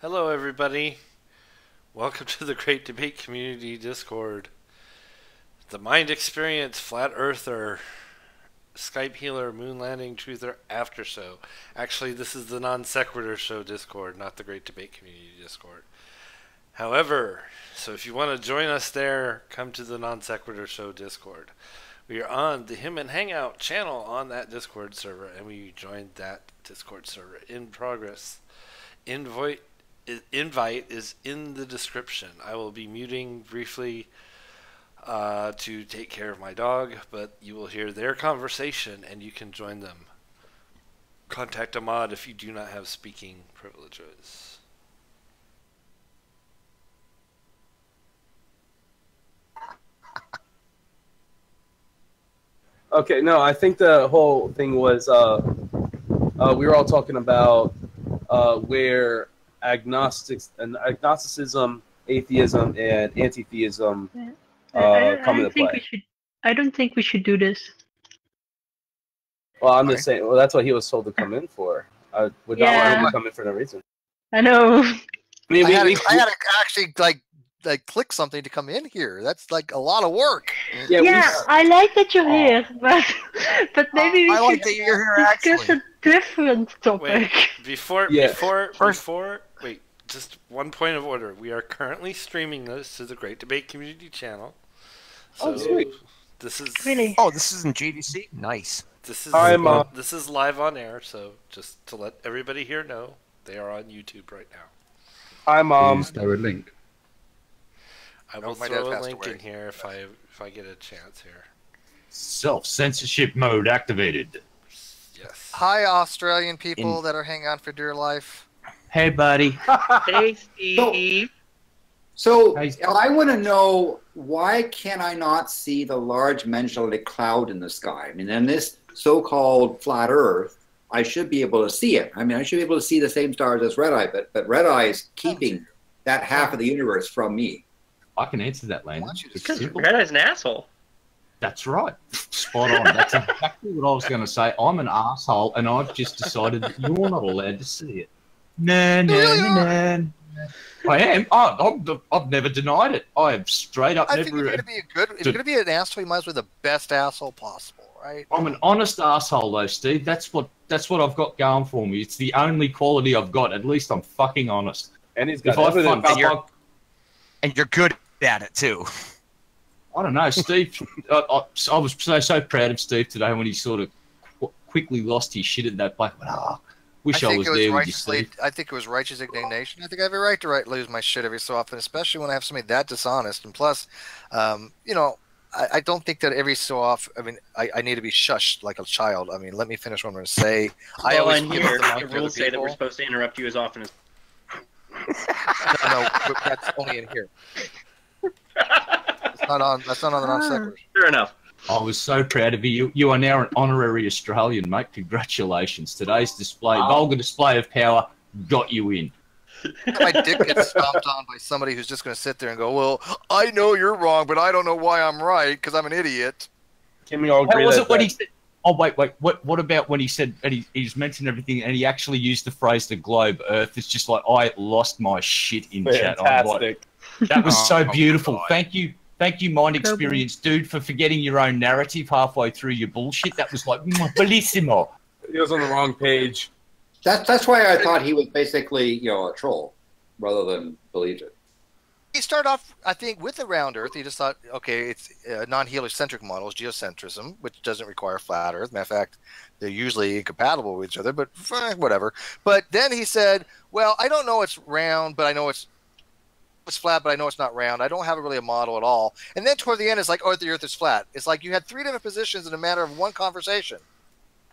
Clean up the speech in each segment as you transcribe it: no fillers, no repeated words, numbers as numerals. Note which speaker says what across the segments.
Speaker 1: Hello, everybody. Welcome to the Great Debate Community Discord. The Mind Experience, Flat Earther, Skype Healer, Moon Landing Truther After Show. Actually, this is the Non Sequitur Show Discord, not the Great Debate Community Discord. However, so if you want to join us there, come to the Non Sequitur Show Discord. We are on the Him and Hangout channel on that Discord server, and we joined that Discord server in progress. Invite is in the description. I will be muting briefly to take care of my dog, but you will hear their conversation and you can join them. Contact a mod if you do not have speaking privileges.
Speaker 2: Okay, no, I think the whole thing was we were all talking about where agnosticism, atheism, and anti-theism come into play.
Speaker 3: I don't think we should do this.
Speaker 2: Well, I'm just saying. Well, that's what he was told to come in for. I would not want him to come in for no reason.
Speaker 3: I know.
Speaker 4: I mean, I had to actually like click something to come in here. That's like a lot of work.
Speaker 3: Yeah, I like that you're here, but maybe we should discuss a different topic.
Speaker 1: Wait, just one point of order. We are currently streaming this to the Great Debate Community channel. So
Speaker 2: sweet.
Speaker 1: This is
Speaker 3: really.
Speaker 5: Oh, this is in GDC. Nice.
Speaker 1: This is live on air. So just to let everybody here know, they are on YouTube right now.
Speaker 2: Hi, Mom.
Speaker 6: Is there a link?
Speaker 1: I will throw a link in here if I get a chance here.
Speaker 6: Self-censorship mode activated.
Speaker 1: Yes.
Speaker 4: Hi, Australian people that are hanging on for dear life.
Speaker 5: Hey, buddy.
Speaker 3: Hey, Steve.
Speaker 7: So I want to know, why can I not see the large Magellanic Cloud in the sky? I mean, in this so-called flat Earth, I should be able to see it. I mean, I should be able to see the same stars as Red Eye, but Red Eye is keeping that half of the universe from me.
Speaker 6: I can answer that, Landon.
Speaker 3: Because Red Eye's an asshole.
Speaker 6: That's right. Spot on. That's exactly what I was going to say. I'm an asshole, and I've just decided that you're not allowed to see it. No. I am. I've never denied it. I have straight up
Speaker 4: I
Speaker 6: never.
Speaker 4: think if you're going to be an asshole, you might as well be the best asshole possible, right?
Speaker 6: I'm an honest asshole, though, Steve. That's what I've got going for me. It's the only quality I've got. At least I'm fucking honest.
Speaker 2: And he's got evidence.
Speaker 5: And you're good at it too.
Speaker 6: I don't know, Steve. I was so proud of Steve today when he sort of quickly lost his shit at that black. Wish I was there with you, Steve.
Speaker 4: I think it was righteous indignation. I think I have a right to lose my shit every so often, especially when I have somebody that dishonest. And plus, I don't think that every so often. I mean, I need to be shushed like a child. I mean, let me finish what I'm going to say.
Speaker 8: I always hear the rules say that we're supposed to interrupt you as often as.
Speaker 4: No, but that's only in here. That's not on the non-sequitur.
Speaker 8: Fair enough.
Speaker 6: I was so proud of you. You are now an honorary Australian, mate. Congratulations. Today's vulgar display of power, got you in.
Speaker 4: My dick gets stomped on by somebody who's just going to sit there and go, well, I know you're wrong, but I don't know why I'm right, because I'm an idiot.
Speaker 2: Can we all agree
Speaker 6: was it when he said... Oh, wait. What about when he said, and he's mentioned everything, and he actually used the phrase the globe Earth? It's just like, I lost my shit in chat.
Speaker 2: Fantastic.
Speaker 6: That was so beautiful. Thank you, Mind Experience, dude, for forgetting your own narrative halfway through your bullshit. That was like, bellissimo.
Speaker 2: He was on the wrong page.
Speaker 7: That's why I thought he was basically, a troll, rather than believe it.
Speaker 4: He started off, I think, with the round Earth. He just thought, okay, it's a non-heliocentric model, is geocentrism, which doesn't require flat Earth. Matter of fact, they're usually incompatible with each other, but whatever. But then he said, well, I don't know it's round, but I know it's flat, but I know it's not round. I don't have really a model at all. And then toward the end, it's like, oh, the Earth is flat. It's like you had three different positions in a matter of one conversation.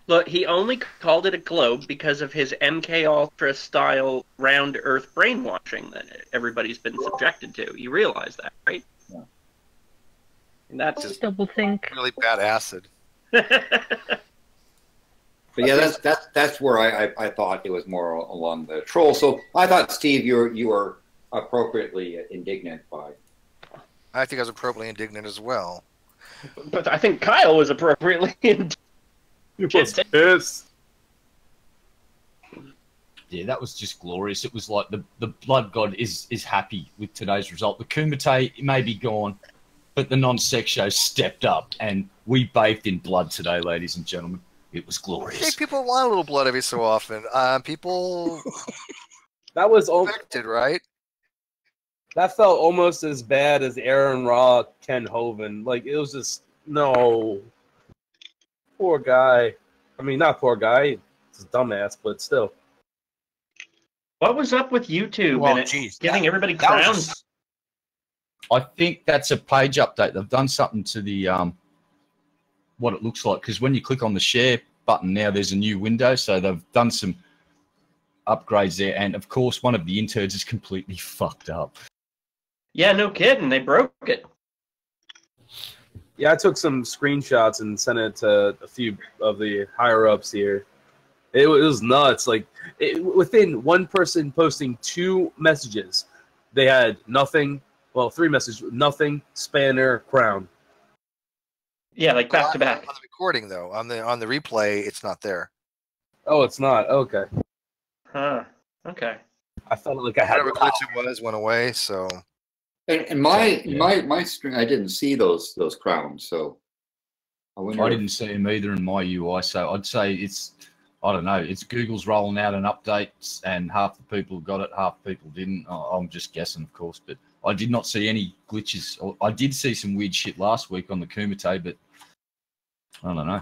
Speaker 8: Look, he only called it a globe because of his MK Ultra style round Earth brainwashing that everybody's been subjected to. You realize that, right?
Speaker 7: Yeah.
Speaker 8: And that's just
Speaker 3: double think.
Speaker 4: Really bad acid.
Speaker 7: But yeah, that's where I thought it was more along the troll. So I thought, Steve, you were appropriately indignant by.
Speaker 4: I think I was appropriately indignant as well.
Speaker 8: But I think Kyle was appropriately indignant.
Speaker 2: He was pissed.
Speaker 6: Yeah, that was just glorious. It was like the blood god is happy with today's result. The Kumite may be gone, but the non-sex show stepped up, and we bathed in blood today, ladies and gentlemen. It was glorious.
Speaker 4: I think people want a little blood every so often. People
Speaker 2: That was
Speaker 4: expected, right?
Speaker 2: That felt almost as bad as Aaron Raw, Ken Hovind. Like, it was just, no. Poor guy. I mean, not poor guy. He's a dumbass, but still.
Speaker 8: What was up with YouTube
Speaker 5: Well,
Speaker 8: and
Speaker 5: geez,
Speaker 8: giving everybody
Speaker 5: that was
Speaker 8: crowns?
Speaker 5: just-
Speaker 6: I think that's a page update. They've done something to the what it looks like, because when you click on the share button now, there's a new window. So they've done some upgrades there, and of course, one of the interns is completely fucked up.
Speaker 8: Yeah, no kidding. They broke it.
Speaker 2: Yeah, I took some screenshots and sent it to a few of the higher-ups here. It was nuts. Like, within one person posting 2 messages, they had nothing. Well, 3 messages. Nothing, spanner, crown.
Speaker 8: Yeah, like back to back.
Speaker 4: On the recording, though, on the replay, it's not there.
Speaker 2: Oh, it's not. Okay.
Speaker 8: Huh. Okay.
Speaker 2: I felt like I had
Speaker 4: Whatever glitch it was went away. So,
Speaker 7: And my string, I didn't see those crowns. So I wonder.
Speaker 6: I didn't see them either in my UI, so I'd say it's, I don't know, it's Google's rolling out an update, and half the people got it, half the people didn't. I'm just guessing, of course, but I did not see any glitches. I did see some weird shit last week on the Kumite, but I don't know.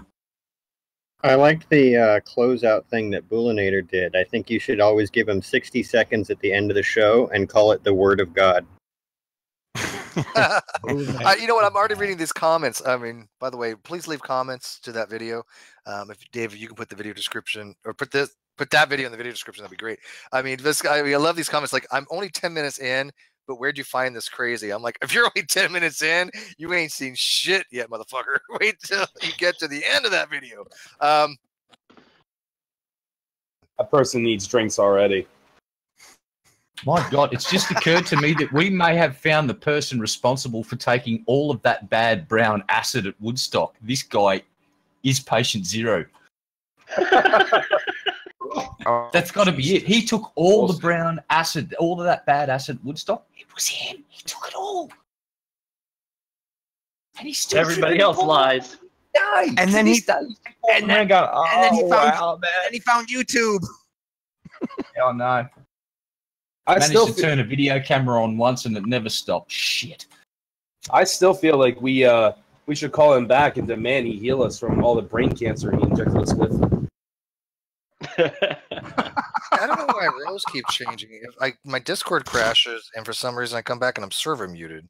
Speaker 9: I liked the closeout thing that Boolinator did. I think you should always give him 60 seconds at the end of the show and call it the Word of God.
Speaker 4: you know what? I'm already reading these comments. I mean, by the way, please leave comments to that video. If Dave, you can put the video description, or put that video in the video description, that'd be great. I mean, this guy, I love these comments. Like, I'm only 10 minutes in, but where'd you find this crazy? I'm like, if you're only 10 minutes in, you ain't seen shit yet, motherfucker. Wait till you get to the end of that video.
Speaker 2: That person needs drinks already.
Speaker 6: My God, it's just occurred to me that we may have found the person responsible for taking all of that bad brown acid at Woodstock. This guy is patient 0. That's got to be it. He took all the brown acid, all of that bad acid at Woodstock. It was him. He took it all. And he still
Speaker 8: Everybody else lies.
Speaker 6: No,
Speaker 5: And then he
Speaker 6: found
Speaker 5: YouTube.
Speaker 6: Oh no.
Speaker 2: I
Speaker 6: Managed
Speaker 2: still
Speaker 6: to
Speaker 2: feel,
Speaker 6: turn a video camera on once and it never stopped. Shit.
Speaker 2: I still feel like we should call him back and demand he heal us from all the brain cancer he injected us with.
Speaker 4: I don't know why rows keep changing. My Discord crashes, and for some reason I come back and I'm server muted.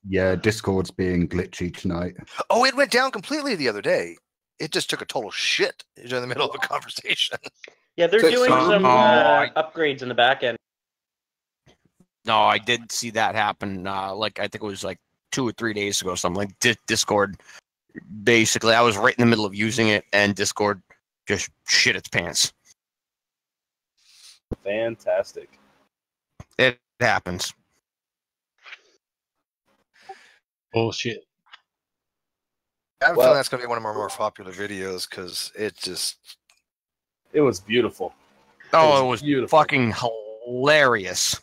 Speaker 10: Yeah, Discord's being glitchy tonight.
Speaker 4: Oh, it went down completely the other day. It just took a total shit in the middle of a conversation.
Speaker 8: Yeah, they're
Speaker 7: Six
Speaker 8: doing
Speaker 7: songs.
Speaker 8: some
Speaker 5: Oh,
Speaker 8: upgrades in the back end.
Speaker 5: No, I did see that happen. Like, I think it was like 2 or 3 days ago, something like Discord. Basically, I was right in the middle of using it, and Discord just shit its pants.
Speaker 2: Fantastic.
Speaker 5: It happens.
Speaker 11: Bullshit.
Speaker 4: I have a
Speaker 2: Well-
Speaker 4: feeling that's going to be one of our more popular videos because it just.
Speaker 2: It was beautiful.
Speaker 5: Oh, it was
Speaker 2: beautiful.
Speaker 5: fucking hilarious.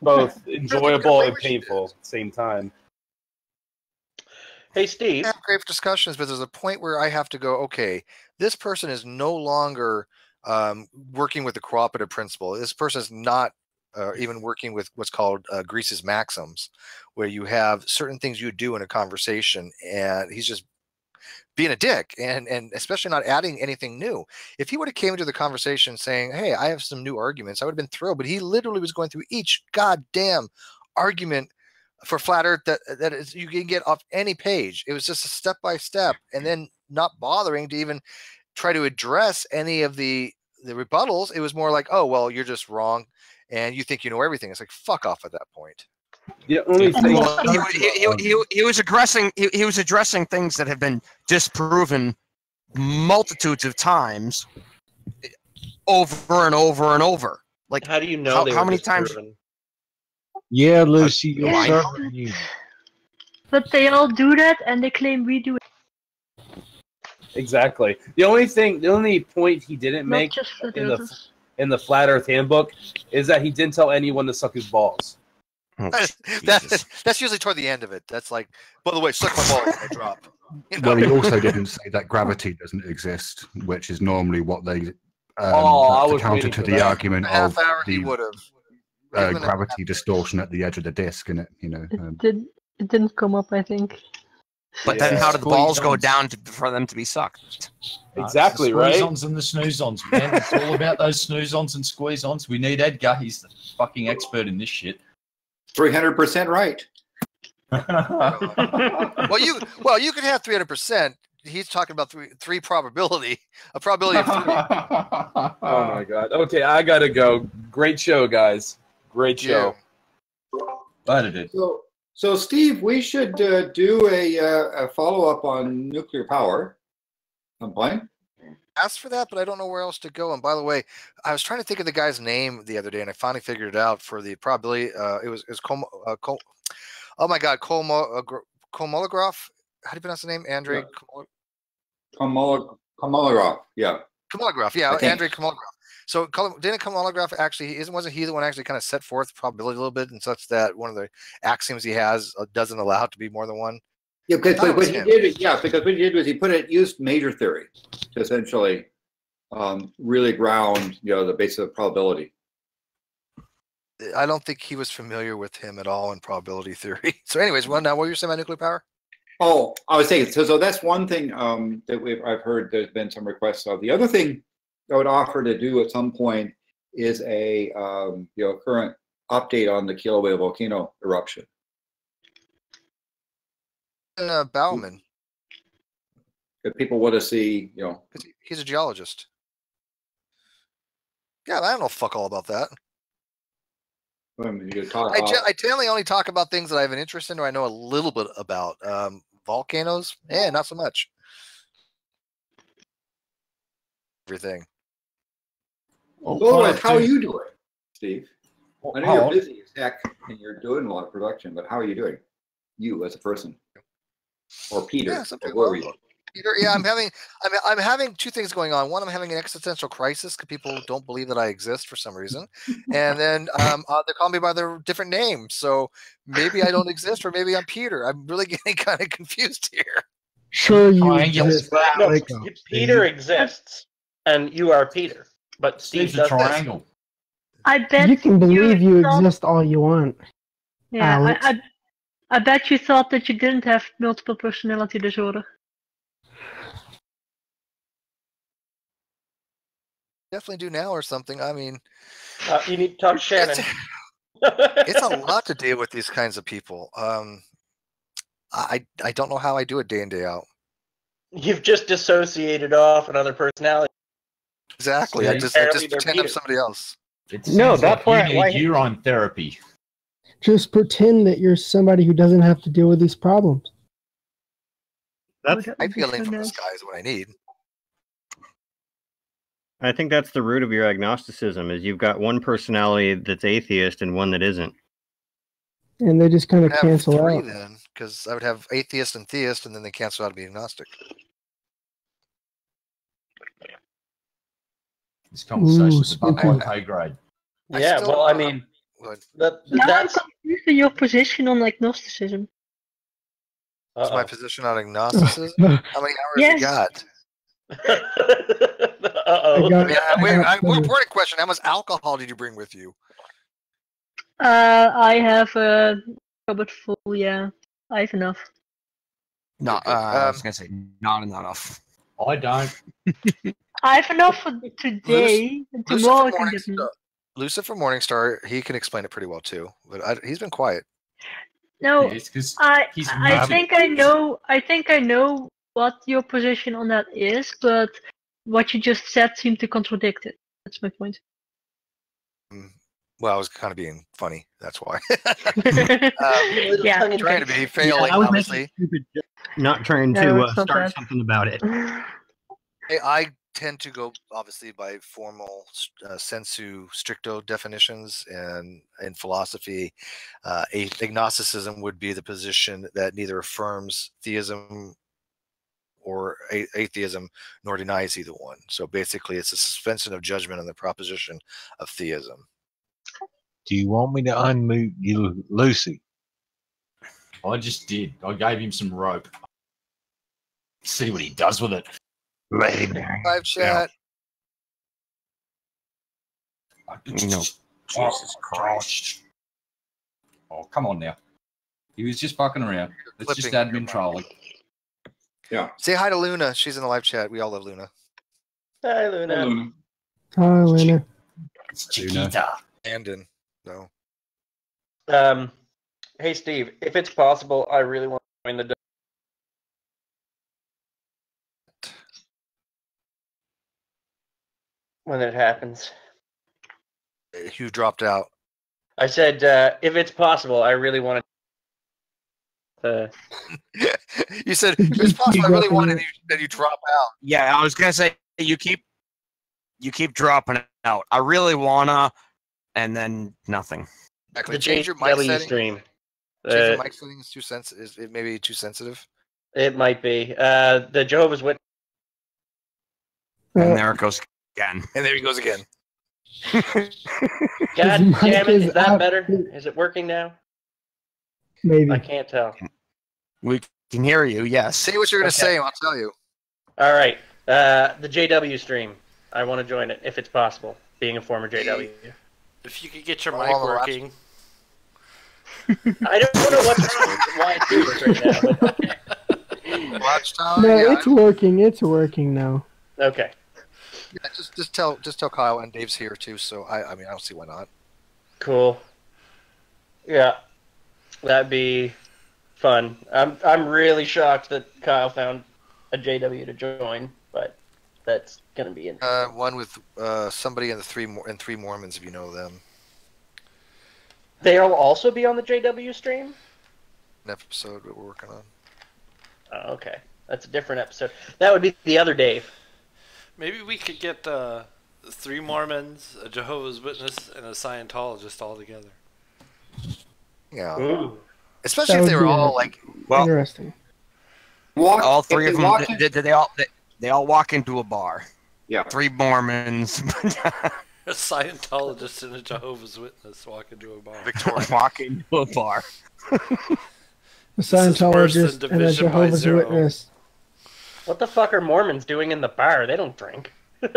Speaker 2: Both enjoyable
Speaker 4: Great
Speaker 2: and painful at the same time.
Speaker 8: Hey, Steve.
Speaker 4: I have great discussions, but there's a point where I have to go, okay, this person is no longer working with the cooperative principle. This person is not even working with what's called Grease's maxims, where you have certain things you do in a conversation, and he's just being a dick, and especially not adding anything new. If he would have came into the conversation saying, hey, I have some new arguments, I would have been thrilled, but he literally was going through each goddamn argument for flat earth that is, you can get off any page. It was just a step by step, and then not bothering to even try to address any of the rebuttals. It was more like, oh, well, you're just wrong and you think you know everything. It's like, fuck off at that point.
Speaker 2: The only thing
Speaker 5: He was addressing things that have been disproven multitudes of times over and over and over. Like,
Speaker 8: How do you know
Speaker 5: how many times?
Speaker 8: disproven?
Speaker 11: Yeah, Lucy, you're
Speaker 3: Yeah.
Speaker 11: serving you.
Speaker 3: But they all do that, and they claim we do it.
Speaker 2: exactly. The only point he didn't
Speaker 3: Not
Speaker 2: make
Speaker 3: just for
Speaker 2: in the
Speaker 3: others.
Speaker 2: in the Flat Earth Handbook is that he didn't tell anyone to suck his balls.
Speaker 5: Oh,
Speaker 4: That's usually toward the end of it. That's like, by the way, suck my balls when I drop. You know?
Speaker 10: Well, he also didn't say that gravity doesn't exist, which is normally what they
Speaker 2: I
Speaker 10: that's the
Speaker 2: was
Speaker 10: counter
Speaker 2: waiting
Speaker 10: to
Speaker 2: for
Speaker 10: the
Speaker 2: that.
Speaker 10: argument
Speaker 4: A half
Speaker 10: of
Speaker 4: hour he
Speaker 10: the
Speaker 4: would have.
Speaker 10: gravity distortion at the edge of the disc, and
Speaker 3: It didn't come up, I think.
Speaker 5: But then how do the
Speaker 6: Squeeze
Speaker 5: balls go
Speaker 6: ons.
Speaker 5: down for them to be sucked?
Speaker 2: Exactly,
Speaker 6: the
Speaker 2: right?
Speaker 6: Squeeze-ons and the snooze-ons, man. It's all about those snooze-ons and squeeze-ons. We need Edgar. He's the fucking expert in this shit.
Speaker 7: 300% right.
Speaker 4: Well, you could have 300%. He's talking about three probability, a probability of 3.
Speaker 2: Oh my god. Okay, I gotta go. Great show, guys. Great show.
Speaker 6: Glad it did.
Speaker 7: So Steve, we should do a follow-up on nuclear power. I'm playing.
Speaker 4: Asked for that, but I don't know where else to go. And by the way, I was trying to think of the guy's name the other day, and I finally figured it out for the probability. It was oh my god, Komolograph. How do you pronounce the name? Andrei
Speaker 7: Komolograph. Yeah.
Speaker 4: Komolograph. Yeah,
Speaker 7: Okay.
Speaker 4: Andrei Komolograph. So didn't Komolograph actually? Wasn't he the one actually kind of set forth probability a little bit, and such that one of the axioms he has doesn't allow it to be more than one?
Speaker 7: Yeah, because what he did, because what he did was he used major theory to essentially really ground, the basis of probability.
Speaker 4: I don't think he was familiar with him at all in probability theory. So, anyways, now what were you saying about nuclear power?
Speaker 7: Oh, I was saying so that's one thing that I've heard. There's been some requests of. The other thing I would offer to do at some point is a current update on the Kilauea volcano eruption.
Speaker 4: Bauman.
Speaker 7: If people want to see,
Speaker 4: he's a geologist. Yeah, I don't know fuck all about that. I generally only talk about things that I have an interest in or I know a little bit about. Volcanoes, not so much. Everything.
Speaker 7: Well, how are you doing, Steve? I know you're busy as heck and you're doing a lot of production, but how are you doing? You as a person, or Peter?
Speaker 4: Peter, yeah, I'm having two things going on. One, I'm having an existential crisis because people don't believe that I exist for some reason, and then they call me by their different names. So maybe I don't exist, or maybe I'm Peter. I'm really getting kind of confused here.
Speaker 12: Sure, you exist.
Speaker 8: No, Peter exists, and you are Peter. But Steve does
Speaker 6: triangle.
Speaker 3: I bet
Speaker 12: you can believe you exist all you want.
Speaker 3: Yeah, I bet you thought that you didn't have multiple personality disorder.
Speaker 4: Definitely do now or something. I mean,
Speaker 8: you need to talk to Shannon.
Speaker 4: It's a lot to deal with these kinds of people. I don't know how I do it day in, day out.
Speaker 8: You've just dissociated off another personality.
Speaker 4: Exactly. I just pretend I'm somebody else.
Speaker 6: No, that's why you're on therapy.
Speaker 12: Just pretend that you're somebody who doesn't have to deal with these problems.
Speaker 9: That's
Speaker 4: I'm feeling from the sky is what I need.
Speaker 9: I think that's the root of your agnosticism, is you've got one personality that's atheist and one that isn't.
Speaker 12: And they just kind of cancel out.
Speaker 4: Then, because I would have atheist and theist, and then they cancel out to be agnostic.
Speaker 6: This conversation is above my pay grade.
Speaker 8: Yeah, well, I mean,
Speaker 3: now I'm confused with your position on agnosticism.
Speaker 4: What's my position on agnosticism? How many hours you got? Important question. How much alcohol did you bring with you?
Speaker 3: I have a cupboard full, yeah. I have enough.
Speaker 5: No, I was going to say, not enough.
Speaker 6: I don't.
Speaker 3: I have enough for today. And tomorrow I can get more.
Speaker 4: Lucifer Morningstar, he can explain it pretty well too, but he's been quiet.
Speaker 3: No, I think I know. I think I know what your position on that is, but what you just said seemed to contradict it. That's my point.
Speaker 4: Well, I was kind of being funny. That's why.
Speaker 3: Yeah,
Speaker 4: trying to be failing, obviously.
Speaker 9: Not trying to start something about it.
Speaker 4: I tend to go obviously by formal sensu stricto definitions, and in philosophy, agnosticism would be the position that neither affirms theism or atheism, nor denies either one. So basically, it's a suspension of judgment on the proposition of theism.
Speaker 11: Do you want me to unmute you, Lucy?
Speaker 6: I just did. I gave him some rope. See what he does with it.
Speaker 4: Live chat.
Speaker 6: No. Jesus Christ. Oh, come on now. He was just fucking around. It's just admin trolling.
Speaker 7: Yeah.
Speaker 4: Say hi to Luna. She's in the live chat. We all love Luna.
Speaker 8: Hi, Luna.
Speaker 12: Hi, Lena.
Speaker 6: It's Chiquita.
Speaker 4: Andon. No.
Speaker 8: Hey, Steve. If it's possible, I really want to join the. When it happens.
Speaker 4: You dropped out.
Speaker 8: I said, if it's possible, I really want to.
Speaker 4: You said, if it's possible, I really want it, then you drop out.
Speaker 5: Yeah, I was gonna say you keep dropping out. I really wanna, and then nothing.
Speaker 4: Actually, change your mic setting.
Speaker 8: Stream.
Speaker 4: Change your mic setting. It's too sensitive. It may be too sensitive.
Speaker 8: It might be. The Jehovah's Witness.
Speaker 5: And there it goes again.
Speaker 4: And there he goes again.
Speaker 8: God damn it! Is that better? Is it working now?
Speaker 12: Maybe.
Speaker 8: I can't tell.
Speaker 5: We can hear you. Yes.
Speaker 4: Say what you're gonna say, and I'll tell you.
Speaker 8: All right. The JW stream. I want to join it if it's possible. Being a former JW.
Speaker 1: If you could get your mic working.
Speaker 8: I don't know why it's doing this right now. But okay.
Speaker 4: Watch time.
Speaker 12: No, it's working. It's working now.
Speaker 8: Okay.
Speaker 4: Yeah, just tell Kyle, and Dave's here too. So I mean I don't see why not.
Speaker 8: Cool. Yeah, that'd be fun. I'm really shocked that Kyle found a JW to join, but that's gonna be interesting.
Speaker 4: One with somebody in the three Mormons, if you know them.
Speaker 8: They'll also be on the JW stream.
Speaker 4: An episode that we're working on.
Speaker 8: Oh, okay, that's a different episode. That would be the other Dave.
Speaker 1: Maybe we could get 3 Mormons, a Jehovah's Witness, and a Scientologist all together.
Speaker 4: Yeah.
Speaker 8: Ooh.
Speaker 4: Especially if they were all like
Speaker 12: interesting.
Speaker 5: All three of them. They all walk into a bar.
Speaker 7: Yeah.
Speaker 5: 3 Mormons.
Speaker 1: A Scientologist and a Jehovah's Witness walk into a bar.
Speaker 4: Victoria.
Speaker 5: Walk into a bar.
Speaker 12: A Scientologist and a Jehovah's Witness.
Speaker 8: What the fuck are Mormons doing in the bar? They don't drink.
Speaker 5: They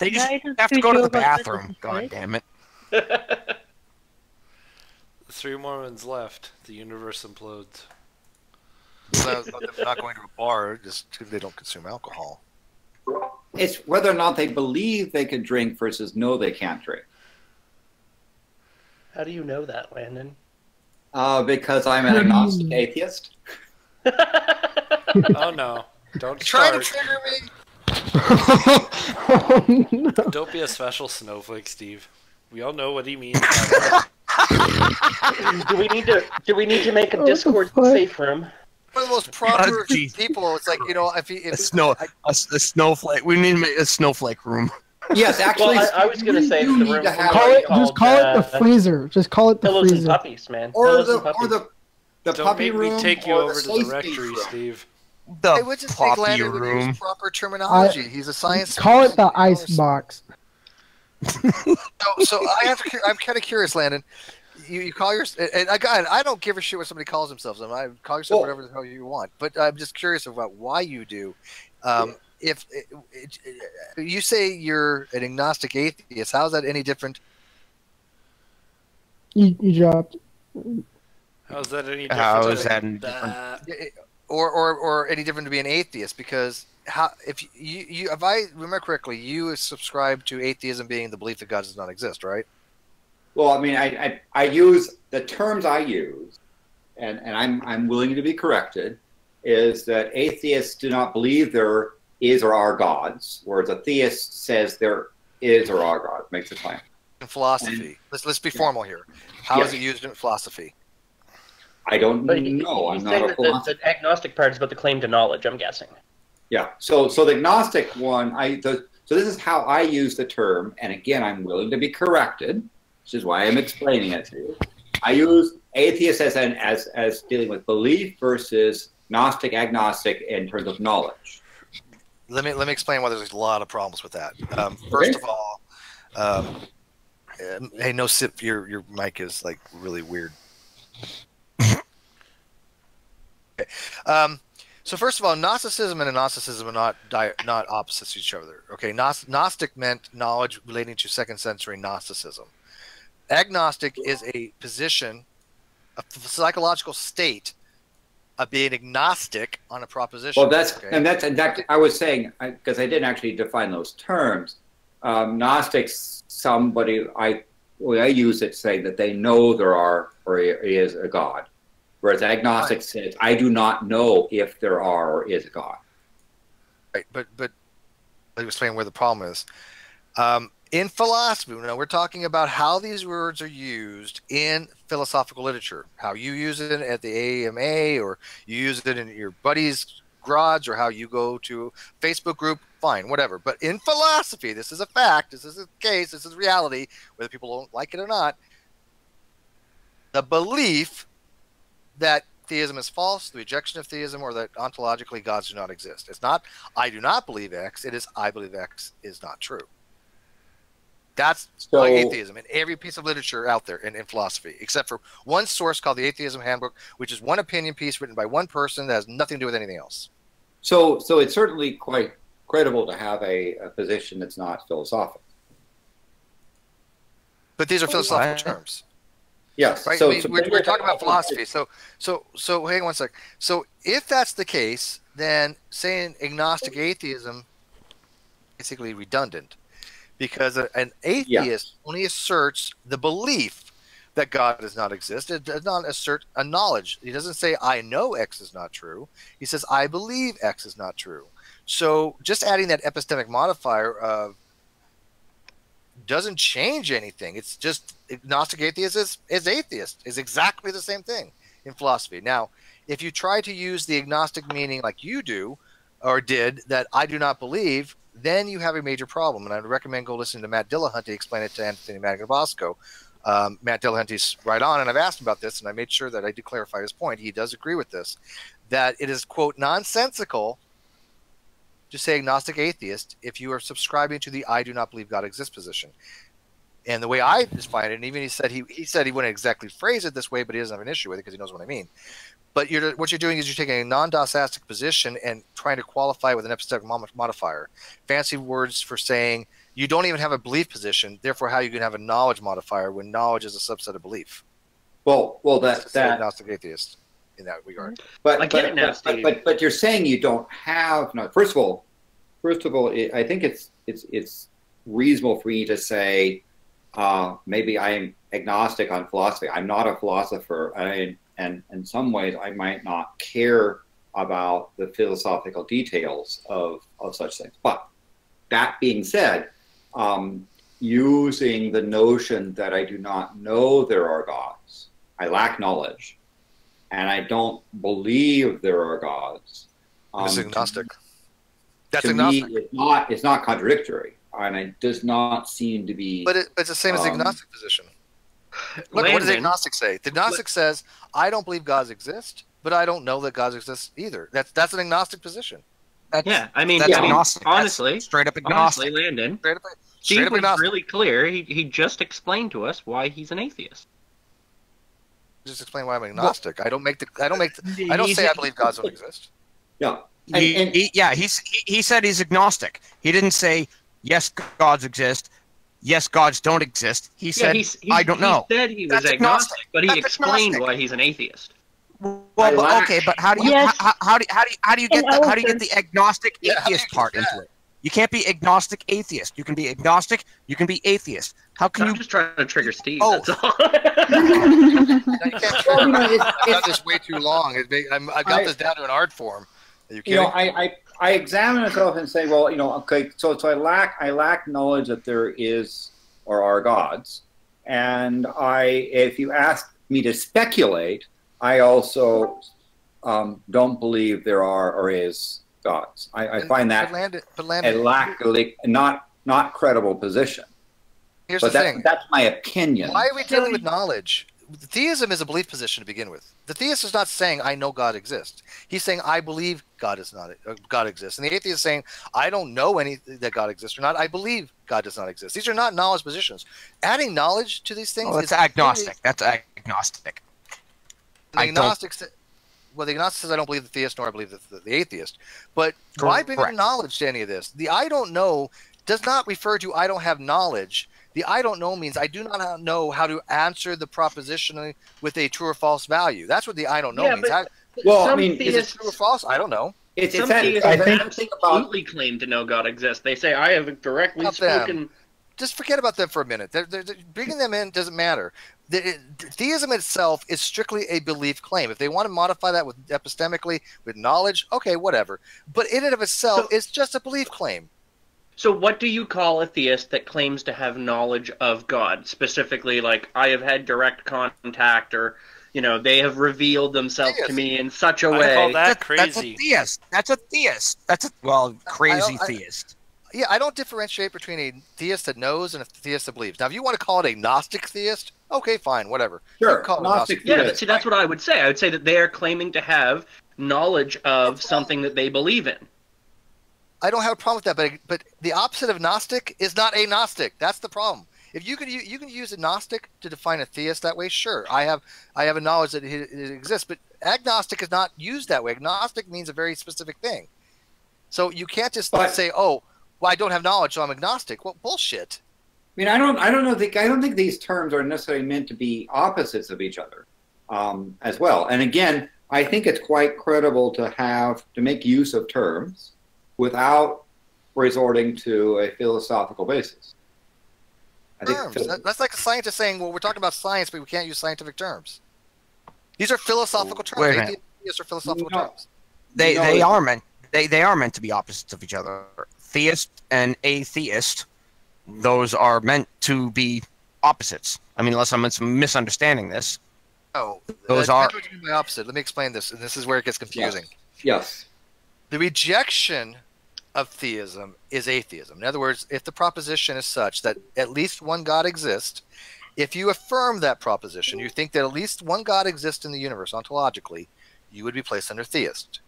Speaker 5: just have to go to the bathroom. God damn it.
Speaker 1: The 3 Mormons left. The universe implodes.
Speaker 4: So they're not going to a bar just because they don't consume alcohol.
Speaker 7: It's whether or not they believe they can drink versus know they can't drink.
Speaker 8: How do you know that, Landon?
Speaker 7: Because I'm an agnostic atheist.
Speaker 1: Oh no! Don't
Speaker 4: try to
Speaker 1: start.
Speaker 4: trigger me.
Speaker 12: Oh, no.
Speaker 1: Don't be a special snowflake, Steve. We all know what he means.
Speaker 8: Do we need to make a Discord safe room?
Speaker 4: One of the most proper people. It's like, you know, if
Speaker 5: a snowflake. We need to make a snowflake room.
Speaker 7: Yes, actually.
Speaker 8: Well, I was going to say the room.
Speaker 12: Just call it the freezer. Just call it the
Speaker 8: Pillows
Speaker 12: freezer.
Speaker 8: and puppies, man.
Speaker 7: Or the puppy
Speaker 1: Don't
Speaker 7: room.
Speaker 1: make me take you
Speaker 7: or
Speaker 1: over
Speaker 7: the
Speaker 1: to the
Speaker 7: safe
Speaker 1: rectory,
Speaker 7: room.
Speaker 1: Steve.
Speaker 4: I would just think Landon would use proper terminology. He's a science.
Speaker 12: Call it the ice box.
Speaker 4: So I'm kind of curious, Landon. You call yourself, and again, I don't give a shit what somebody calls themselves. I call yourself whatever the hell you want. But I'm just curious about why you do. If you say you're an agnostic atheist, how is that any different?
Speaker 12: You dropped.
Speaker 1: How's that any different?
Speaker 5: How is that any different?
Speaker 4: Or any different to be an atheist? Because if I remember correctly, you subscribe to atheism being the belief that God does not exist, right?
Speaker 7: Well, I mean, I use the terms I use, and I'm willing to be corrected. Is that atheists do not believe there is or are gods, whereas a theist says there is or are gods. Makes a claim.
Speaker 4: In philosophy, let's be formal here. How is it used in philosophy?
Speaker 7: I don't know.
Speaker 8: I'm not a philosopher. The agnostic part is about the claim to knowledge, I'm guessing.
Speaker 7: Yeah. So the agnostic one, so this is how I use the term, and again, I'm willing to be corrected, which is why I'm explaining it to you. I use atheist as dealing with belief versus Gnostic, agnostic in terms of knowledge.
Speaker 4: Let me explain why there's a lot of problems with that. First of all, hey, no sip. Your mic is like really weird. Okay. So first of all, Gnosticism and Agnosticism are not opposites to each other. Okay, Gnostic meant knowledge relating to second century Gnosticism. Agnostic is a position, a psychological state of being agnostic on a proposition.
Speaker 7: Well, that's
Speaker 4: okay?
Speaker 7: and that's in fact I was saying, because I didn't actually define those terms. Gnostics, somebody I use it saying that they know there are or is a God, whereas agnostic says I do not know if there are or is a God.
Speaker 4: Right, but let me explain where the problem is. In philosophy, now we're talking about how these words are used in philosophical literature, how you use it at the AMA, or you use it in your buddy's garage, or how you go to a Facebook group, fine, whatever. But in philosophy, this is a fact, this is a case, this is reality, whether people don't like it or not. The belief that theism is false, the rejection of theism, or that ontologically gods do not exist. It's not, I do not believe X, it is, I believe X is not true. That's like atheism in every piece of literature out there in philosophy, except for one source called the Atheism Handbook, which is one opinion piece written by one person that has nothing to do with anything else.
Speaker 7: So it's certainly quite credible to have a position that's not philosophical.
Speaker 4: But these are philosophical terms.
Speaker 7: Yes.
Speaker 4: Right?
Speaker 7: So,
Speaker 4: we're talking about philosophy. So hang on one sec. So if that's the case, then saying agnostic atheism is basically redundant. Because an atheist only asserts the belief that God does not exist. It does not assert a knowledge. He doesn't say, I know X is not true. He says, I believe X is not true. So just adding that epistemic modifier doesn't change anything. It's just agnostic atheist is atheist, is exactly the same thing in philosophy. Now, if you try to use the agnostic meaning like you do, or did, that I do not believe, then you have a major problem. And I'd recommend go listen to Matt Dillahunty explain it to Anthony Magnabosco. Matt Dillahunty's right on, and I've asked him about this, and I made sure that I did clarify his point. He does agree with this, that it is, quote, nonsensical to say agnostic atheist if you are subscribing to the I do not believe God exists position. And the way I define it, and even he said he wouldn't exactly phrase it this way, but he doesn't have an issue with it because he knows what I mean. But what you're doing is you're taking a non-dosastic position and trying to qualify with an epistemic modifier. Fancy words for saying you don't even have a belief position, therefore how you can have a knowledge modifier when knowledge is a subset of belief.
Speaker 7: Well, that's
Speaker 4: agnostic atheist in that regard.
Speaker 7: But you're saying you don't have. No, first of all, I think it's reasonable for you to say maybe I'm agnostic on philosophy. I'm not a philosopher. And in some ways, I might not care about the philosophical details of such things. But that being said, using the notion that I do not know there are gods, I lack knowledge, and I don't believe there are gods.
Speaker 4: That's agnostic.
Speaker 7: That's agnostic. It's not contradictory, and it does not seem to be.
Speaker 4: But it's the same as the agnostic position. Look, what does the agnostic say? The agnostic says, I don't believe gods exist, but I don't know that gods exist either. That's an agnostic position.
Speaker 8: Honestly,
Speaker 5: straight up agnostic.
Speaker 8: Honestly, Landon,
Speaker 4: Steve
Speaker 8: was really clear. He just explained to us why he's an atheist.
Speaker 4: Just explain why I'm agnostic. I don't say I believe gods don't exist.
Speaker 7: Yeah.
Speaker 5: He said he's agnostic. He didn't say yes, gods exist. Yes, gods don't exist. He said, I don't know.
Speaker 8: He said he was agnostic, but he explained why he's an atheist.
Speaker 5: Well, okay, but how do you get the agnostic atheist part into it? You can't be agnostic atheist. You can be agnostic. You can be atheist. How can
Speaker 8: I'm just trying to trigger Steve.
Speaker 5: Oh.
Speaker 8: That's all.
Speaker 4: I've done this way too long. I've got this down to an art form. Are you kidding?
Speaker 7: I examine myself and say, well, okay, so I lack knowledge that there is or are gods, and if you ask me to speculate, I also don't believe there are or is gods. I find that a not credible position.
Speaker 4: Here's the thing.
Speaker 7: That's my opinion.
Speaker 4: Why are we dealing with knowledge? theism is a belief position to begin with. The theist is not saying I know God exists. He's saying I believe God exists. And the atheist is saying I don't know that God exists or not. I believe God does not exist. These are not knowledge positions. Adding knowledge to these things
Speaker 5: that's agnostic. That's agnostic.
Speaker 4: The agnostic says I don't believe the theist nor I believe the atheist. But why bring in knowledge to any of this? The I don't know does not refer to I don't have knowledge. The I don't know means I do not know how to answer the proposition with a true or false value. That's what the I don't know means.
Speaker 7: Well, I mean,
Speaker 4: is it true or false? I don't know.
Speaker 8: Some theists absolutely claim to know God exists. They say, I have directly spoken.
Speaker 4: Just forget about them for a minute. Bringing them in doesn't matter. Theism itself is strictly a belief claim. If they want to modify that with epistemically, with knowledge, okay, whatever. But in and of itself, it's just a belief claim.
Speaker 8: So what do you call a theist that claims to have knowledge of God? Specifically, like, I have had direct contact, or, you know, they have revealed themselves to me in such a way.
Speaker 1: I call that crazy.
Speaker 5: That's a theist. That's a crazy theist.
Speaker 4: Yeah, I don't differentiate between a theist that knows and a theist that believes. Now, if you want to call it a Gnostic theist, okay, fine, whatever.
Speaker 7: Sure, Gnostic
Speaker 8: theist. Yeah, see, that's what I would say. I would say that they are claiming to have knowledge of something that they believe in.
Speaker 4: I don't have a problem with that, but the opposite of Gnostic is not a Gnostic. That's the problem. If you can use a Gnostic to define a theist that way, sure. I have a knowledge that it exists, but agnostic is not used that way. Agnostic means a very specific thing. So you can't just say, "Oh, well, I don't have knowledge, so I'm agnostic." Well, bullshit.
Speaker 7: I mean, I don't think these terms are necessarily meant to be opposites of each other, as well. And again, I think it's quite credible to make use of terms without resorting to a philosophical basis.
Speaker 4: That's like a scientist saying, well, we're talking about science, but we can't use scientific terms. These are philosophical terms. These are philosophical terms.
Speaker 5: They are meant to be opposites of each other. Theist and atheist, those are meant to be opposites. I mean, unless I'm misunderstanding this.
Speaker 4: Oh,
Speaker 5: those are
Speaker 4: what you mean by opposite. Let me explain this, and this is where it gets confusing.
Speaker 7: Yes.
Speaker 4: The rejection of theism is atheism. In other words, if the proposition is such that at least one God exists, if you affirm that proposition, you think that at least one God exists in the universe ontologically, you would be placed under theist.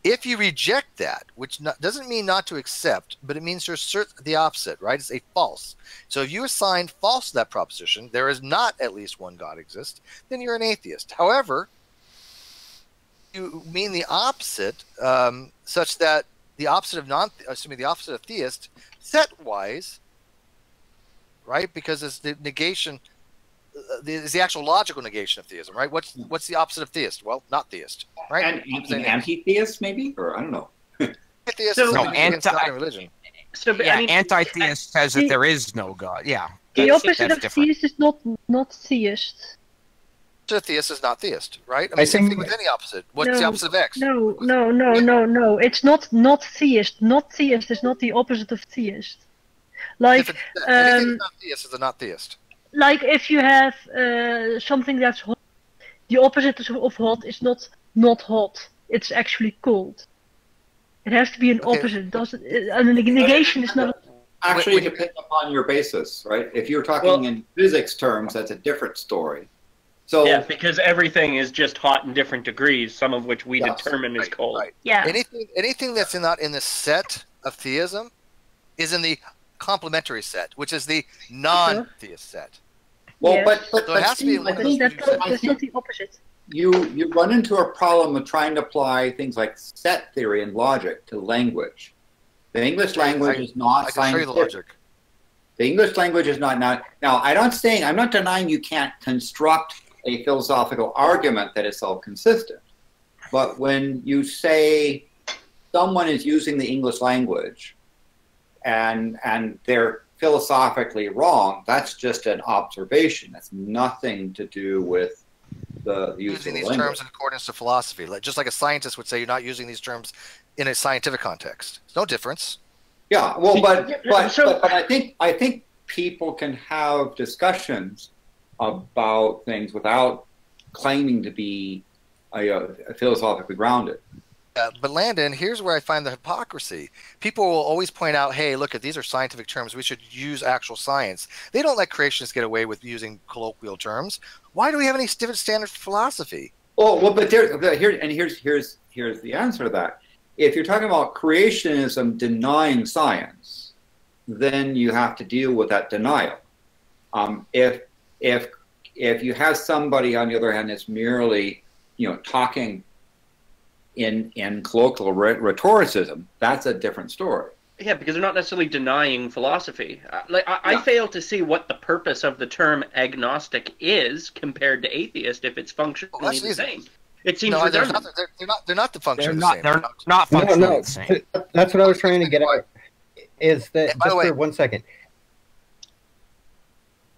Speaker 4: If you reject that, which doesn't mean not to accept, but it means to assert the opposite, right? It's a false. So if you assign false to that proposition, there is not at least one God exists, then you're an atheist. However, you mean the opposite, such that the opposite of theist, set-wise, right? Because it's the negation, is the actual logical negation of theism, right? What's the opposite of theist? Well, not theist, right?
Speaker 7: And anti-theist, maybe, or I don't know.
Speaker 4: Atheist
Speaker 5: is
Speaker 4: anti-religion.
Speaker 5: Anti-theist says that there is no God. Yeah,
Speaker 3: the opposite of theist is not theist.
Speaker 4: A theist is not theist, right? I mean, same thing with any opposite. What's the opposite of X?
Speaker 3: No. It's not theist. Not theist is not the opposite of theist. Like
Speaker 4: anything that's not theist is a not theist.
Speaker 3: Like if you have something that's hot, the opposite of hot is not hot. It's actually cold. It has to be an opposite. A negation is not.
Speaker 7: Actually, depends upon your basis, right? If you're talking in physics terms, that's a different story. So
Speaker 8: yeah, because everything is just hot in different degrees, some of which we determine is cold.
Speaker 4: Right.
Speaker 3: Yeah.
Speaker 4: Anything that's not in the set of theism is in the complementary set, which is the non-theist set.
Speaker 7: Well, but
Speaker 4: it has to be in one of those two sets.
Speaker 3: That's not the opposite.
Speaker 7: You run into a problem of trying to apply things like set theory and logic to language. The English language is not scientific. I can show you the logic. The English language is not now. I'm not denying you can't construct a philosophical argument that is self-consistent. But when you say someone is using the English language and they're philosophically wrong, that's just an observation. That's nothing to do with the use
Speaker 4: using
Speaker 7: of the
Speaker 4: these
Speaker 7: language.
Speaker 4: terms in accordance to philosophy. Just like a scientist would say you're not using these terms in a scientific context. There's no difference.
Speaker 7: Yeah, well, but I think people can have discussions about things without claiming to be philosophically grounded.
Speaker 4: But Landon, here's where I find the hypocrisy. People will always point out, hey, look, these are scientific terms. We should use actual science. They don't let creationists get away with using colloquial terms. Why do we have any different standards for philosophy?
Speaker 7: Well, but here's the answer to that. If you're talking about creationism denying science, then you have to deal with that denial. If you have somebody on the other hand that's merely, talking in colloquial rhetoricism, that's a different story.
Speaker 8: Yeah, because they're not necessarily denying philosophy. I fail to see what the purpose of the term agnostic is compared to atheist if it's functionally the same. It seems redundant.
Speaker 4: They're not the function.
Speaker 5: They're not functionally the same.
Speaker 9: That's what I was trying to get at. Is that just for 1 second?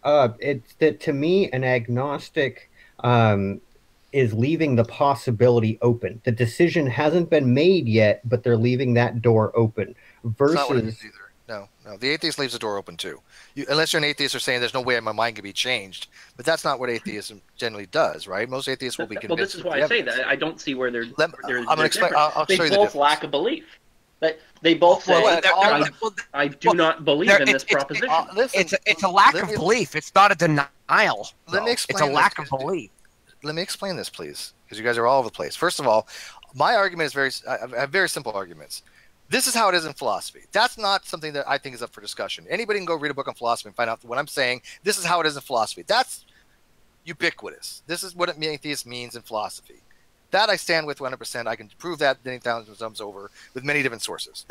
Speaker 9: It's that to me, an agnostic is leaving the possibility open. The decision hasn't been made yet, but they're leaving that door open. Versus,
Speaker 4: not what it is either. No, the atheist leaves the door open too. Unless you're an atheist, are saying there's no way my mind can be changed. But that's not what atheism generally does, right? Most atheists will be convinced.
Speaker 8: Well, this is why I say that. I don't see where they're.
Speaker 4: I'm going to explain. I'll show you the difference.
Speaker 8: They both lack a belief. They both say, I do not believe in this proposition.
Speaker 5: It's a lack of belief. It's not a denial.
Speaker 4: Let me explain.
Speaker 5: It's a lack of belief.
Speaker 4: Let me explain this, please, because you guys are all over the place. First of all, my argument is I have very simple arguments. This is how it is in philosophy. That's not something that I think is up for discussion. Anybody can go read a book on philosophy and find out what I'm saying. This is how it is in philosophy. That's ubiquitous. This is what atheist means in philosophy. That I stand with 100%. I can prove that many thousands of times over with many different sources.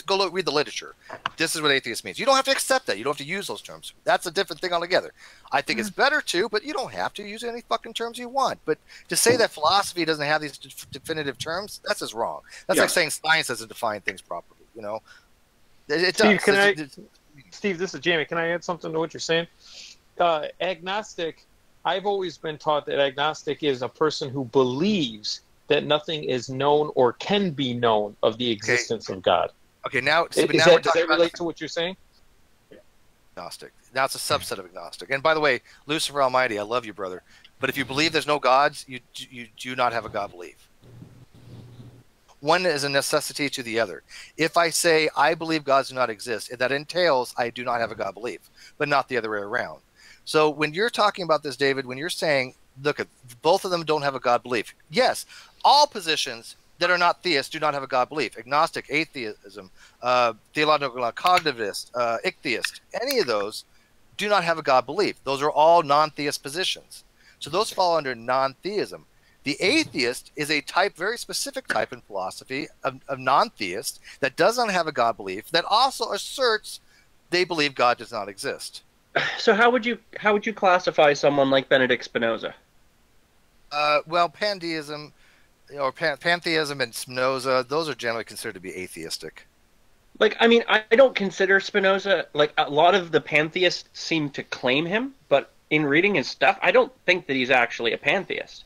Speaker 4: Go read the literature. This is what atheist means. You don't have to accept that. You don't have to use those terms. That's a different thing altogether. I think it's better to, but you don't have to use any fucking terms you want. But to say that philosophy doesn't have these definitive terms, that's just wrong. That's like saying science doesn't define things properly. It does.
Speaker 13: Steve, this is Jamie. Can I add something to what you're saying? Agnostic. I've always been taught that agnostic is a person who believes that nothing is known or can be known of the existence of God.
Speaker 4: Okay, now
Speaker 13: does that relate to what you're saying?
Speaker 4: Agnostic. Now it's a subset of agnostic. And by the way, Lucifer Almighty, I love you, brother. But if you believe there's no gods, you do not have a God belief. One is a necessity to the other. If I say I believe gods do not exist, that entails I do not have a God belief, but not the other way around. So when you're talking about this, David, when you're saying, look, both of them don't have a God belief. Yes, all positions that are not theists do not have a God belief. Agnostic, atheism, theological cognitivist, ichtheist, any of those do not have a God belief. Those are all non-theist positions. So those fall under non-theism. The atheist is a type, very specific type in philosophy of non-theist that does not have a God belief, that also asserts they believe God does not exist.
Speaker 8: So how would you classify someone like Benedict Spinoza?
Speaker 4: Well, pantheism, or pantheism and Spinoza, those are generally considered to be atheistic.
Speaker 8: I don't consider Spinoza, a lot of the pantheists seem to claim him, but in reading his stuff, I don't think that he's actually a pantheist.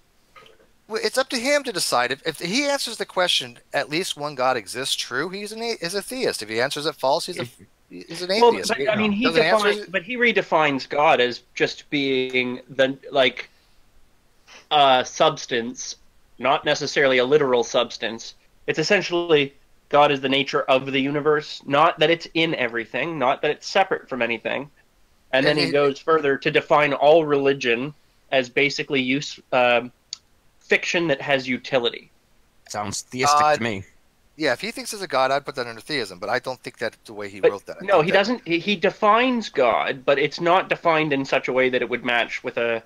Speaker 4: Well, it's up to him to decide. If he answers the question, at least one God exists, true, he's a theist. If he answers it false, he's an atheist.
Speaker 8: Well, but he redefines God as just being the substance, not necessarily a literal substance. It's essentially God is the nature of the universe, not that it's in everything, not that it's separate from anything. And then he goes further to define all religion as basically fiction that has utility.
Speaker 5: Sounds theistic to me.
Speaker 4: Yeah, if he thinks there's a God, I'd put that under theism, but I don't think that's the way he wrote that.
Speaker 8: No, he doesn't. He defines God, but it's not defined in such a way that it would match with a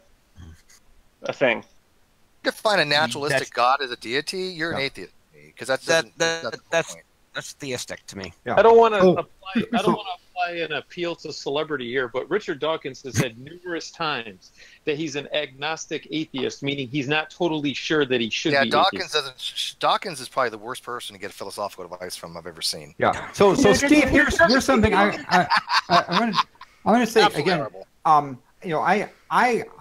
Speaker 8: thing.
Speaker 4: Define a naturalistic God as a deity, you're an atheist, because
Speaker 5: that's theistic to me.
Speaker 13: Yeah. I don't want to apply an appeal to celebrity here, but Richard Dawkins has said numerous times that he's an agnostic atheist, meaning he's not totally sure that he should be.
Speaker 4: Dawkins is probably the worst person to get philosophical advice from I've ever seen.
Speaker 14: Yeah. So Steve, here's something I'm going to say again. I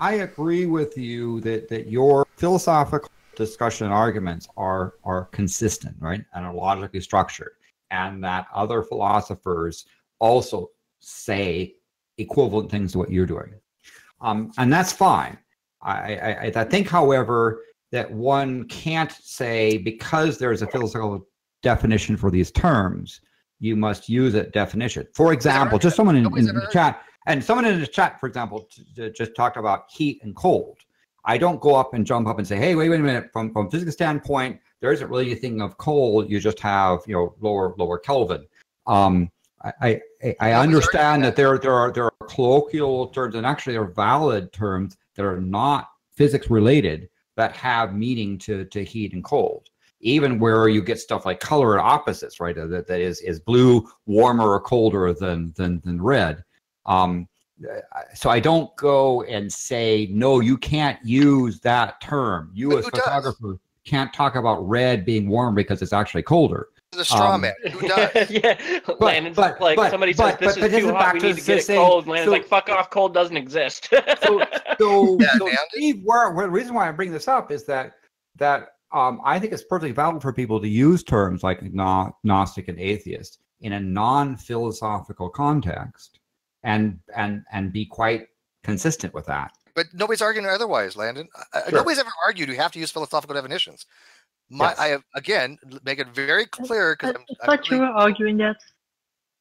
Speaker 14: agree with you that your philosophical discussion and arguments are consistent, right, and are logically structured, and that other philosophers also say equivalent things to what you're doing, and that's fine. I think, however, that one can't say because there's a philosophical definition for these terms, you must use a definition. For example, just someone in the chat, and someone in the chat, for example, just talked about heat and cold. I don't go up and jump up and say, hey, wait a minute, from a physics standpoint, there isn't really a thing of cold, you just have, you know, lower Kelvin. I understand that there are colloquial terms, and actually there are valid terms that are not physics related that have meaning to heat and cold. Even where you get stuff like color and opposites, right? That is blue warmer or colder than red. So I don't go and say, no, you can't use that term. You as a photographer can't talk about red being warm because it's actually colder.
Speaker 4: The straw man. Who does?
Speaker 8: Yeah. Landon's like, somebody says this is too hot, we need to get it cold. And Landon's like, fuck off, cold doesn't exist.
Speaker 14: So Steve, the reason why I bring this up is that I think it's perfectly valid for people to use terms like agnostic and atheist in a non-philosophical context and be quite consistent with that.
Speaker 4: But nobody's arguing otherwise, Landon.
Speaker 14: Sure.
Speaker 4: Nobody's ever argued you have to use philosophical definitions. I have, again, make it very clear because
Speaker 3: I thought you were arguing that.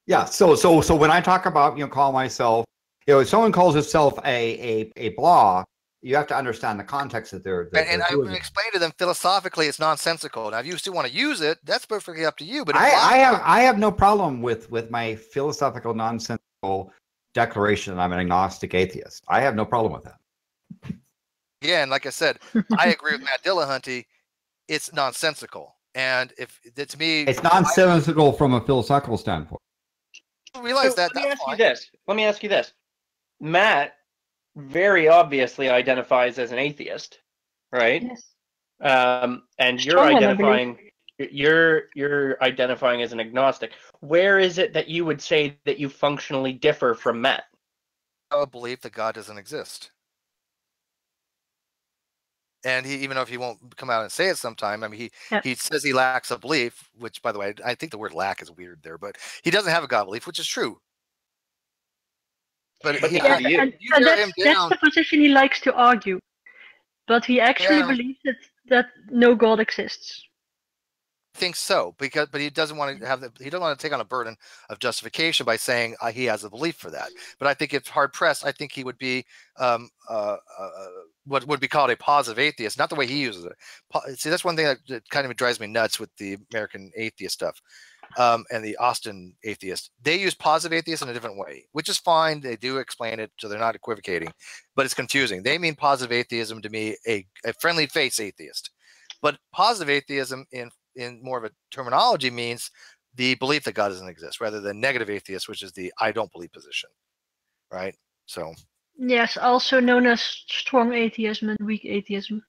Speaker 14: Yeah. So when I talk about, call myself, if someone calls himself a blah, you have to understand the context that they're
Speaker 4: and I would explain to them philosophically it's nonsensical. Now, if you still want to use it, that's perfectly up to you. But
Speaker 14: I have no problem with my philosophical nonsensical declaration that I'm an agnostic atheist. I have no problem with that.
Speaker 4: Again, like I said, I agree with Matt Dillahunty. It's nonsensical, and if to me,
Speaker 14: it's nonsensical from a philosophical standpoint.
Speaker 4: Realize that.
Speaker 8: Let me ask you this. Matt very obviously identifies as an atheist, right?
Speaker 3: Yes.
Speaker 8: And you're identifying as an agnostic. Where is it that you would say that you functionally differ from Matt?
Speaker 4: I believe that God doesn't exist. And even though he won't come out and say it sometime, I mean, he says he lacks a belief, which, by the way, I think the word lack is weird there, but he doesn't have a God belief, which is true. But
Speaker 3: that's the position he likes to argue. But he actually believes that no God exists.
Speaker 4: I think so, but he doesn't want to he doesn't want to take on a burden of justification by saying he has a belief for that. But I think if hard pressed, I think he would be what would be called a positive atheist, not the way he uses it. See, that's one thing that kind of drives me nuts with the American atheist stuff and the Austin atheist. They use positive atheist in a different way, which is fine. They do explain it, so they're not equivocating, but it's confusing. They mean positive atheism to me a friendly face atheist, but positive atheism in more of a terminology means the belief that God doesn't exist, rather than negative atheist, which is the I don't believe position, right? So
Speaker 3: yes, also known as strong atheism and weak atheism.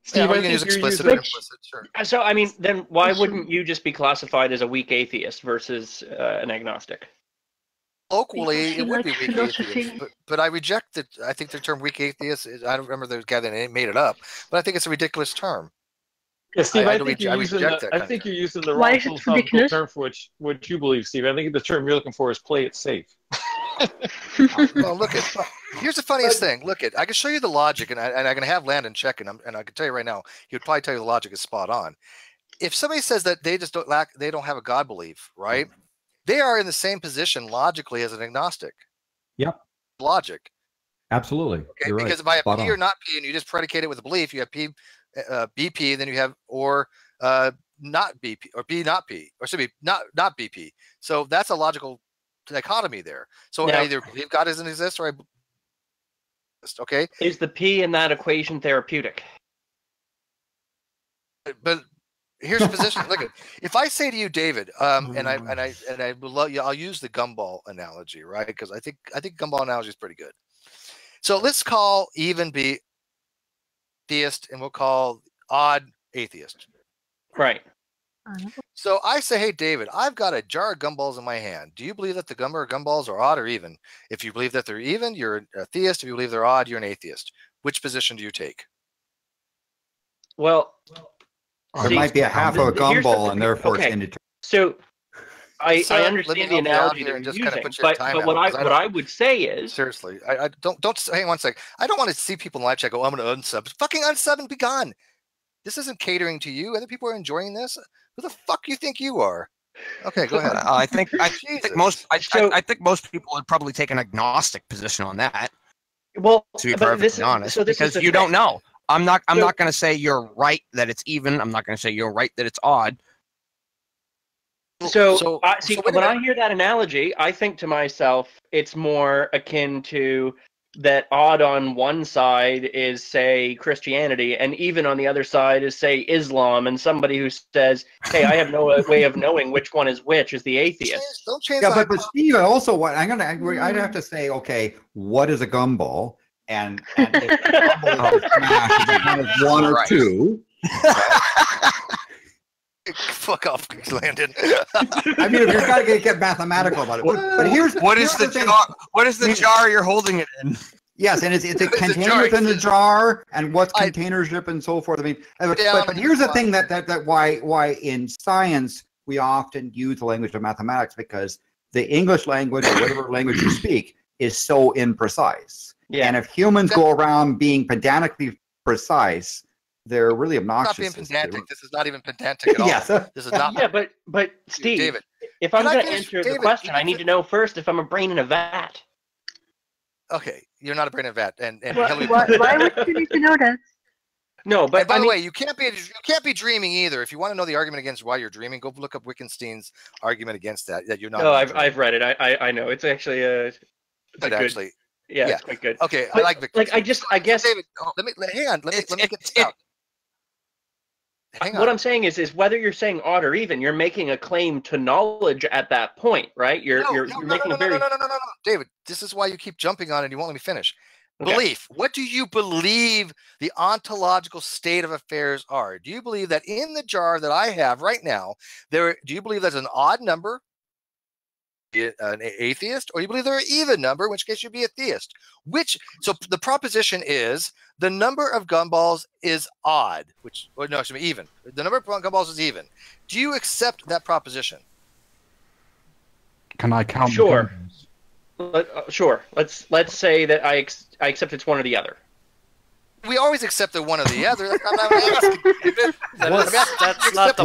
Speaker 8: Steve,
Speaker 4: I think use explicit or implicit, sure.
Speaker 8: So, I mean, then why wouldn't you just be classified as a weak atheist versus an agnostic?
Speaker 4: Locally, it would be weak atheist, but I reject it. I think the term weak atheist I don't remember the guy that made it up, but I think it's a ridiculous term.
Speaker 13: Yeah, Steve, I think you're using the wrong philosophical term for what you believe, Steve. I think the term you're looking for is play it safe.
Speaker 4: Well, here's the funniest thing. I can show you the logic, and I can have Landon check, and I can tell you right now, he would probably tell you the logic is spot on. If somebody says that they just they don't have a God belief, right? They are in the same position logically as an agnostic.
Speaker 14: Yep.
Speaker 4: Logic.
Speaker 14: Absolutely.
Speaker 4: Okay,
Speaker 14: You're
Speaker 4: because
Speaker 14: right.
Speaker 4: if I have P or not P, and you just predicate it with a belief, you have P, BP, then you have not BP, or B not P, or should be not BP. So that's a logical dichotomy there. So I either believe God doesn't exist, or I okay.
Speaker 8: Is the P in that equation therapeutic?
Speaker 4: But here's the position. Look, if I say to you, David, and I will love you, I'll use the gumball analogy, right? Because I think gumball analogy is pretty good. So let's call even be theist, and we'll call odd atheist.
Speaker 8: Right.
Speaker 4: So I say, hey, David, I've got a jar of gumballs in my hand. Do you believe that the gumballs are odd or even? If you believe that they're even, you're a theist. If you believe they're odd, you're an atheist. Which position do you take?
Speaker 8: Well,
Speaker 14: there might be a half of a gumball, and therefore it's indeterminate.
Speaker 8: So I
Speaker 4: Let me
Speaker 8: understand the
Speaker 4: help you out
Speaker 8: analogy
Speaker 4: here
Speaker 8: that
Speaker 4: and
Speaker 8: you're
Speaker 4: just kind of
Speaker 8: using,
Speaker 4: put your time
Speaker 8: but
Speaker 4: out,
Speaker 8: what
Speaker 4: 'cause
Speaker 8: I would say is
Speaker 4: seriously, I don't hang on one sec. I don't want to see people in live chat go, I'm going to unsub. Fucking unsub and be gone. This isn't catering to you. Other people are enjoying this. Who the fuck you think you are? Okay, go ahead.
Speaker 5: I think most people would probably take an agnostic position on that.
Speaker 8: Well,
Speaker 5: to be
Speaker 8: but
Speaker 5: perfectly honest,
Speaker 8: so this is
Speaker 5: because
Speaker 8: the
Speaker 5: you don't
Speaker 8: thing.
Speaker 5: know. I'm not going to say you're right that it's even. I'm not going to say you're right that it's odd.
Speaker 8: So when I hear that analogy, I think to myself, it's more akin to that odd on one side is, say, Christianity, and even on the other side is, say, Islam, and somebody who says, hey, I have no way of knowing which one is which is the atheist.
Speaker 4: Don't change
Speaker 14: Yeah, but Steve, also, what I'd have to say, okay, what is a gumball? And if a gumball is smashed, is it one of one or two?
Speaker 4: Fuck off, Landon.
Speaker 14: I mean, if you're going to get mathematical about it, but here's
Speaker 5: what is the jar? What is the jar you're holding it in?
Speaker 14: Yes, and it's a container within the jar, and what's containership and so forth. I mean, but here's the thing that why in science we often use the language of mathematics, because the English language or whatever language you speak is so imprecise. Yeah. And if humans go around being pedantically precise, they're really obnoxious.
Speaker 4: Not being pedantic. This is not even pedantic at all.
Speaker 14: Yes.
Speaker 4: This is not.
Speaker 8: Yeah, but Steve,
Speaker 4: David,
Speaker 8: if I'm going to answer the question, I need to know first if I'm a brain in a vat.
Speaker 4: Okay, you're not a brain in a vat, and
Speaker 3: why would you need to know that?
Speaker 8: No, but
Speaker 4: and by the way, you can't be dreaming either. If you want to know the argument against why you're dreaming, go look up Wittgenstein's argument against that. That you're not.
Speaker 8: No, I've read it. I know it's actually it's quite good.
Speaker 4: Okay,
Speaker 8: but,
Speaker 4: I like Wittgenstein.
Speaker 8: I guess.
Speaker 4: David, hang on. Let me get this out.
Speaker 8: What I'm saying is whether you're saying odd or even, you're making a claim to knowledge at that point, right? You're making a very
Speaker 4: no, David. This is why you keep jumping on it and you won't let me finish. Okay. Belief. What do you believe the ontological state of affairs are? Do you believe that in the jar that I have right now, do you believe there's an odd number, an atheist, or you believe they're an even number, in which case you'd be a theist? So the proposition is the number of gumballs is odd, even. The number of gumballs is even. Do you accept that proposition?
Speaker 10: Can I count?
Speaker 8: Sure. Sure. Let's say that I accept it's one or the other.
Speaker 4: We always accept the one or the other. I'm not asking.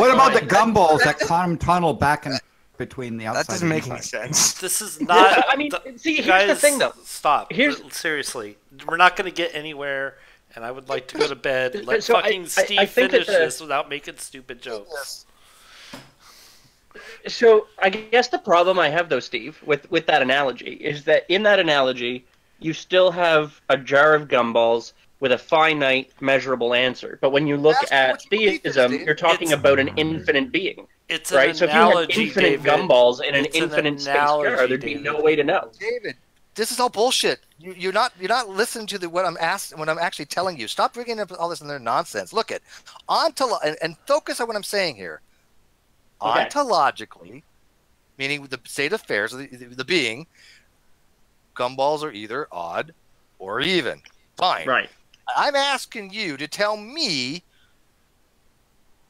Speaker 14: What about the gumballs that quantum tunnel back and between the outside?
Speaker 5: That doesn't make any sense.
Speaker 1: This is not.
Speaker 8: I mean, see, here's
Speaker 1: guys,
Speaker 8: the thing, though.
Speaker 1: Stop. Seriously, we're not going to get anywhere, and I would like to go to bed. Let Steve finish this without making stupid jokes.
Speaker 8: So I guess the problem I have, though, Steve, with that analogy is that in that analogy, you still have a jar of gumballs with a finite, measurable answer. But when you look at theism, you're talking about an infinite being.
Speaker 1: It's
Speaker 8: right.
Speaker 1: An
Speaker 8: so
Speaker 1: analogy,
Speaker 8: if you had infinite
Speaker 1: David.
Speaker 8: gumballs in an
Speaker 1: It's
Speaker 8: infinite space
Speaker 1: analogy,
Speaker 8: jar, there'd be no way to know.
Speaker 4: David, this is all bullshit. You're not listening to what I'm asking, what I'm actually telling you. Stop bringing up all this and their nonsense. Look at and focus on what I'm saying here. Okay. Ontologically, meaning the state of affairs of the being, gumballs are either odd or even. Fine.
Speaker 8: Right.
Speaker 4: I'm asking you to tell me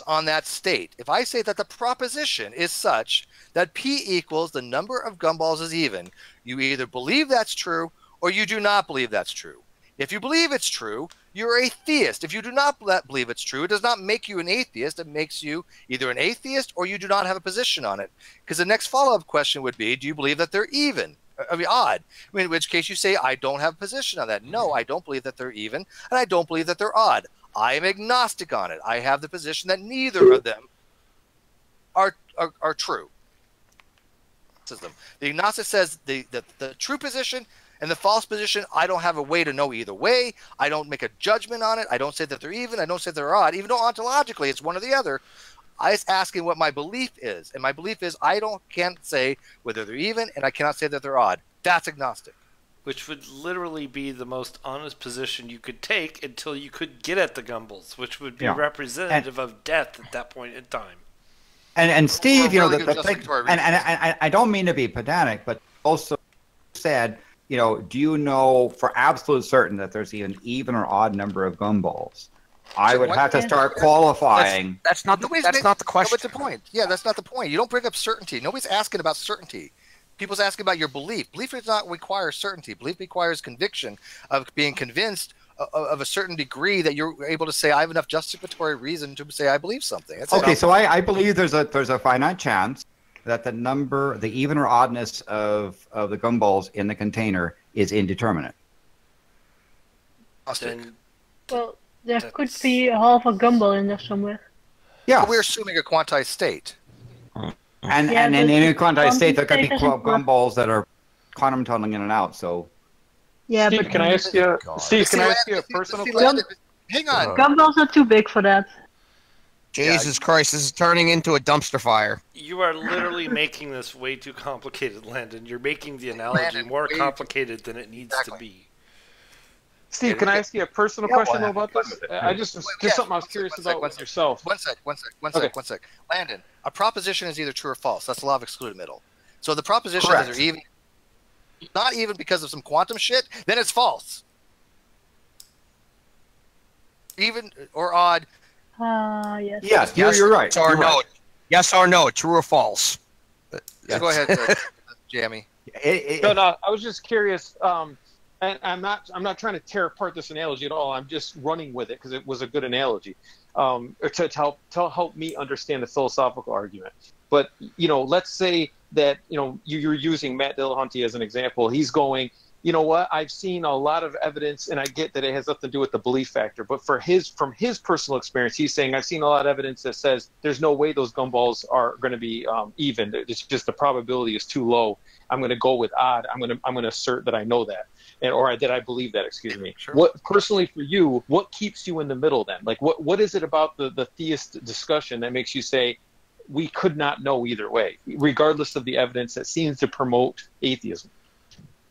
Speaker 4: on that state. If I say that the proposition is such that P equals the number of gumballs is even, you either believe that's true or you do not believe that's true. If you believe it's true, you're a theist. If you do not believe it's true, it does not make you an atheist. It makes you either an atheist or you do not have a position on it. Because the next follow-up question would be, do you believe that they're even? I mean, odd. I mean, in which case you say, I don't have a position on that. No, I don't believe that they're even, and I don't believe that they're odd. I am agnostic on it. I have the position that neither of them are true. The agnostic says the true position and the false position, I don't have a way to know either way. I don't make a judgment on it. I don't say that they're even. I don't say they're odd, even though ontologically it's one or the other. I was asking what my belief is, and my belief is can't say whether they're even, and I cannot say that they're odd. That's agnostic.
Speaker 1: Which would literally be the most honest position you could take until you could get at the gumballs, which would be representative of death at that point in time.
Speaker 14: And Steve, the thing, and I don't mean to be pedantic, but also said, do you know for absolute certain that there's an even or odd number of gumballs? I would have to start qualifying.
Speaker 5: That's not the question.
Speaker 4: No, but the point. Yeah, that's not the point. You don't bring up certainty. Nobody's asking about certainty. People's asking about your belief. Belief does not require certainty. Belief requires conviction of being convinced of a certain degree that you're able to say, I have enough justificatory reason to say I believe something. That's
Speaker 14: Okay,
Speaker 4: it.
Speaker 14: so I believe there's a finite chance that the even or oddness of the gumballs in the container is indeterminate.
Speaker 3: Well, there could be half a gumball in there somewhere.
Speaker 14: Yeah.
Speaker 4: But we're assuming a quantized state.
Speaker 14: And
Speaker 3: Yeah,
Speaker 14: in
Speaker 3: but
Speaker 14: a quantized state, there could be
Speaker 3: quantum state doesn't work.
Speaker 14: gumballs that are quantum tunneling in and out. So,
Speaker 3: Yeah,
Speaker 13: Steve,
Speaker 3: but
Speaker 13: can I ask you? Steve, can I ask you a personal question?
Speaker 4: Hang on.
Speaker 3: Gumballs are too big for that.
Speaker 5: Jesus Christ, this is turning into a dumpster fire.
Speaker 1: You are literally making this way too complicated, Landon. You're making the analogy more complicated than it needs to be.
Speaker 13: Steve, can I ask you a personal question about this? I just something I was curious about with yourself.
Speaker 4: One sec. Landon, a proposition is either true or false. That's the law of excluded middle. So the proposition is even, not even because of some quantum shit, then it's false. Even or odd.
Speaker 3: Yes.
Speaker 14: yes, you're right.
Speaker 5: Yes or no. Yes or no, true or false.
Speaker 4: So go ahead, Jamie.
Speaker 13: No, I was just curious. And I'm not trying to tear apart this analogy at all. I'm just running with it because it was a good analogy to help me understand the philosophical argument. But let's say that you're using Matt Dillahunty as an example. He's going, you know what? I've seen a lot of evidence, and I get that it has nothing to do with the belief factor. But from his personal experience, he's saying I've seen a lot of evidence that says there's no way those gumballs are going to be even. It's just the probability is too low. I'm going to go with odd. I'm going to assert that I know that. Or that I believe that, excuse me.
Speaker 4: Sure.
Speaker 13: What personally for you, what keeps you in the middle then? Like what is it about the theist discussion that makes you say we could not know either way, regardless of the evidence that seems to promote atheism?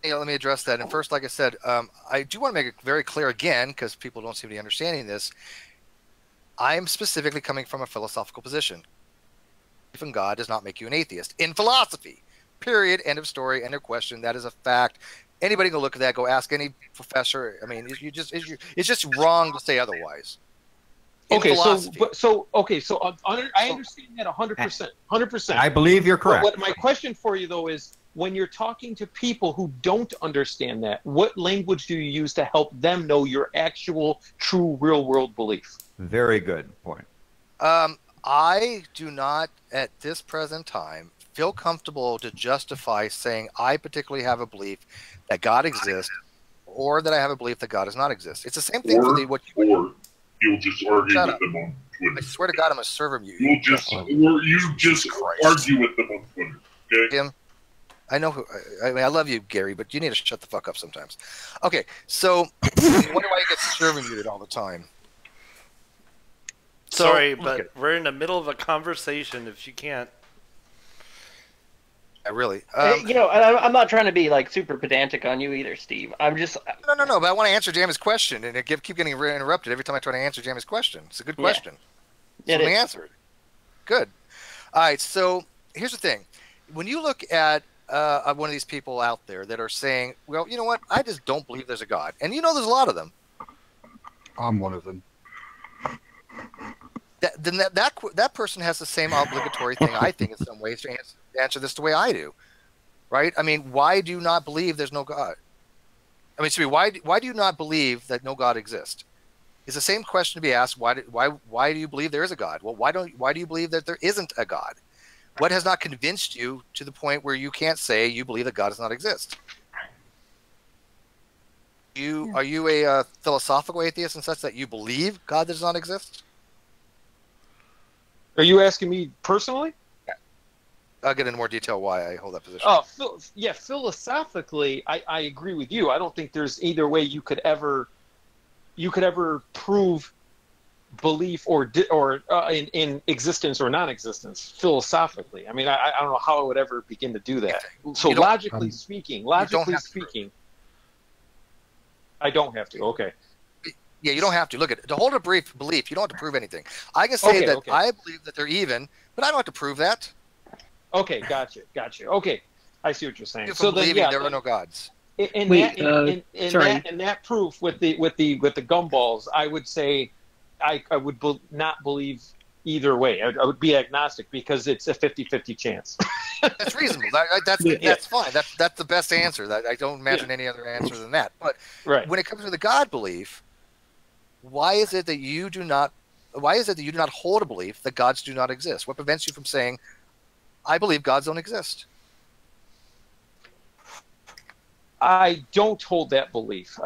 Speaker 4: Yeah, let me address that. And first, like I said, I do want to make it very clear again, because people don't seem to be understanding this. I am specifically coming from a philosophical position. Belief in God does not make you an atheist. In philosophy, period, end of story, end of question. That is a fact. Anybody can look at that. Go ask any professor. I mean, it's just wrong to say otherwise.
Speaker 13: Okay, so I understand that 100%. 100%.
Speaker 14: I believe you're correct.
Speaker 13: What my question for you though is, when you're talking to people who don't understand that, what language do you use to help them know your actual, true, real-world belief?
Speaker 14: Very good point.
Speaker 4: I do not, at this present time, feel comfortable to justify saying I particularly have a belief that God exists, or that I have a belief that God does not exist. It's the same thing for what you.
Speaker 15: You'll just argue with them on Twitter.
Speaker 4: I swear to God, I'm a server mute.
Speaker 15: You just argue with them on Twitter. Okay.
Speaker 4: Jim, I know who. I mean, I love you, Gary, but you need to shut the fuck up sometimes. Okay, so I wonder why you get server muted all the time.
Speaker 1: Sorry, but we're in the middle of a conversation. If you can't.
Speaker 4: Really.
Speaker 8: I'm not trying to be like super pedantic on you either, Steve. I'm just
Speaker 4: no. But I want to answer Jamie's question, and I keep getting interrupted every time I try to answer Jamie's question. It's a good question. So let me answer it. Good. All right. So here's the thing: when you look at one of these people out there that are saying, "Well, you know what? I just don't believe there's a God," and there's a lot of them.
Speaker 10: I'm one of them.
Speaker 4: Then that person has the same obligatory thing, I think, in some ways, to answer this the way I do, right? I mean, why do you not believe there's no God? I mean, excuse me, why do you not believe that no God exists? It's the same question to be asked. Why do you believe there is a God? Well, why do you believe that there isn't a God? What has not convinced you to the point where you can't say you believe that God does not exist? Are you a philosophical atheist in such that you believe God does not exist?
Speaker 13: Are you asking me personally?
Speaker 4: I'll get into more detail why I hold that position.
Speaker 13: Oh, yeah. Philosophically, I agree with you. I don't think there's either way you could ever prove belief or in existence or non-existence philosophically. I mean, I don't know how I would ever begin to do that. So logically speaking, I don't have to. Okay.
Speaker 4: Yeah, you don't have to. Look at it. To hold a brief belief, you don't have to prove anything. I can say I believe that they're even, but I don't have to prove that.
Speaker 13: Okay, gotcha. Okay, I see what you're saying.
Speaker 4: So believing there are no gods.
Speaker 13: In that proof with the gumballs, I would say I would not believe either way. I would be agnostic because it's a 50-50 chance.
Speaker 4: That's reasonable. That's fine. That's the best answer. I don't imagine any other answer than that. But when it comes to the God belief, why is it that you do not hold a belief that gods do not exist? What prevents you from saying, I believe gods don't exist?
Speaker 13: I don't hold that belief.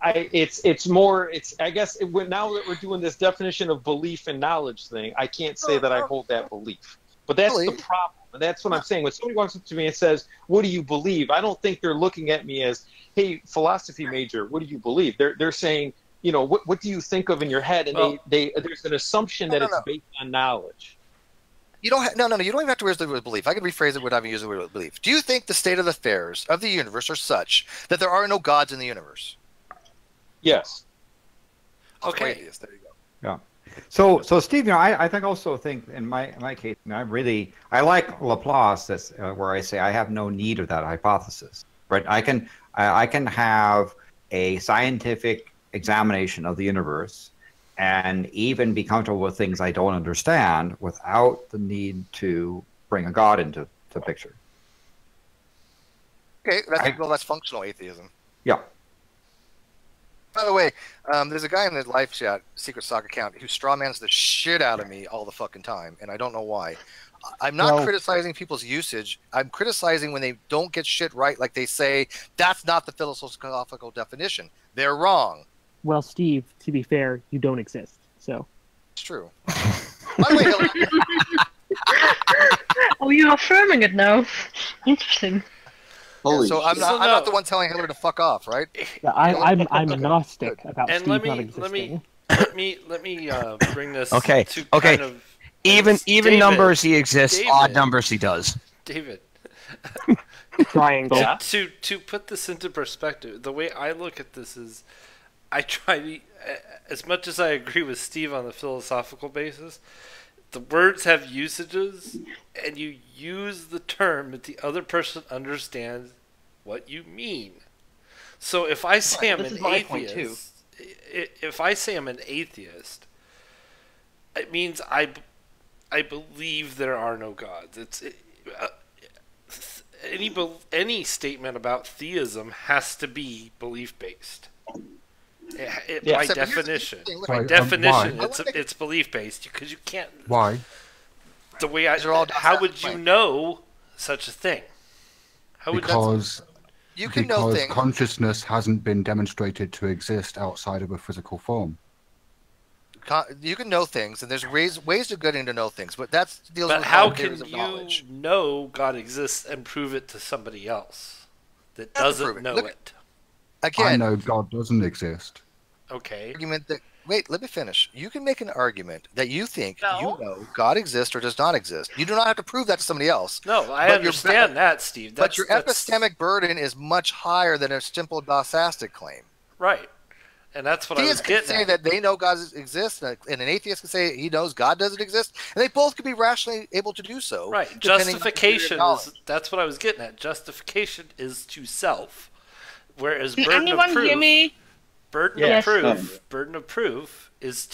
Speaker 13: It's more. I guess now that we're doing this definition of belief and knowledge thing, I can't say that I hold that belief. But that's the problem. And that's what I'm saying. When somebody walks up to me and says, "What do you believe?" I don't think they're looking at me as, "Hey, philosophy major, what do you believe?" They're saying, you know, what do you think of in your head? And there's an assumption that it's based on knowledge.
Speaker 4: You don't you don't even have to use the word belief. I could rephrase it without even using the word belief. Do you think the state of affairs of the universe are such that there are no gods in the universe?
Speaker 13: Yes.
Speaker 4: Okay. There you go.
Speaker 14: Yeah. So Steve, you know, I think in my case, I like Laplace. That's where I say I have no need of that hypothesis. Right? I can have a scientific examination of the universe and even be comfortable with things I don't understand without the need to bring a god into the picture.
Speaker 4: Okay, that's functional atheism.
Speaker 14: Yeah.
Speaker 4: By the way, there's a guy in the live chat, Secret Sock account, who strawmans the shit out of me all the fucking time, and I don't know why. I'm not criticizing people's usage. I'm criticizing when they don't get shit right, like they say, that's not the philosophical definition. They're wrong.
Speaker 16: Well, Steve, to be fair, you don't exist, so.
Speaker 4: It's true. By the way, Hillary...
Speaker 3: Oh, you're affirming it now. Interesting.
Speaker 4: So I'm not the one telling Hillary to fuck off, right?
Speaker 16: Yeah, I'm Gnostic about
Speaker 1: and
Speaker 16: Steve not existing.
Speaker 1: let me bring this
Speaker 5: Okay.
Speaker 1: to
Speaker 5: Okay.
Speaker 1: kind of
Speaker 5: Even
Speaker 1: David,
Speaker 5: numbers he exists,
Speaker 1: David,
Speaker 5: odd numbers he does.
Speaker 1: David.
Speaker 16: Triangle.
Speaker 1: To put this into perspective, the way I look at this is, I try to, as much as I agree with Steve on the philosophical basis, the words have usages, and you use the term that the other person understands what you mean. So if I say I'm an atheist, if I say I'm an atheist, it means I believe there are no gods. Any statement about theism has to be belief based. By definition, it's belief based because you can't.
Speaker 10: Why?
Speaker 1: The way how would you know such a thing?
Speaker 10: Because
Speaker 4: know things.
Speaker 10: Consciousness hasn't been demonstrated to exist outside of a physical form.
Speaker 4: You can know things, and there's ways to getting to know things, but that's deals with
Speaker 1: how can you
Speaker 4: knowledge.
Speaker 1: know God exists and prove it to somebody else that doesn't know it?
Speaker 4: Again,
Speaker 10: I know God doesn't exist.
Speaker 1: Okay.
Speaker 4: Wait, let me finish. You can make an argument that you think you know God exists or does not exist. You do not have to prove that to somebody else.
Speaker 1: No, I understand that, Steve.
Speaker 4: But your epistemic burden is much higher than a simple dosastic claim.
Speaker 1: Right. And that's what I was getting at.
Speaker 4: Say that they know God exists, and an atheist can say he knows God doesn't exist, and they both could be rationally able to do so.
Speaker 1: Right. Justification that's what I was getting at. Justification is to self, whereas burden of proof. Burden of proof is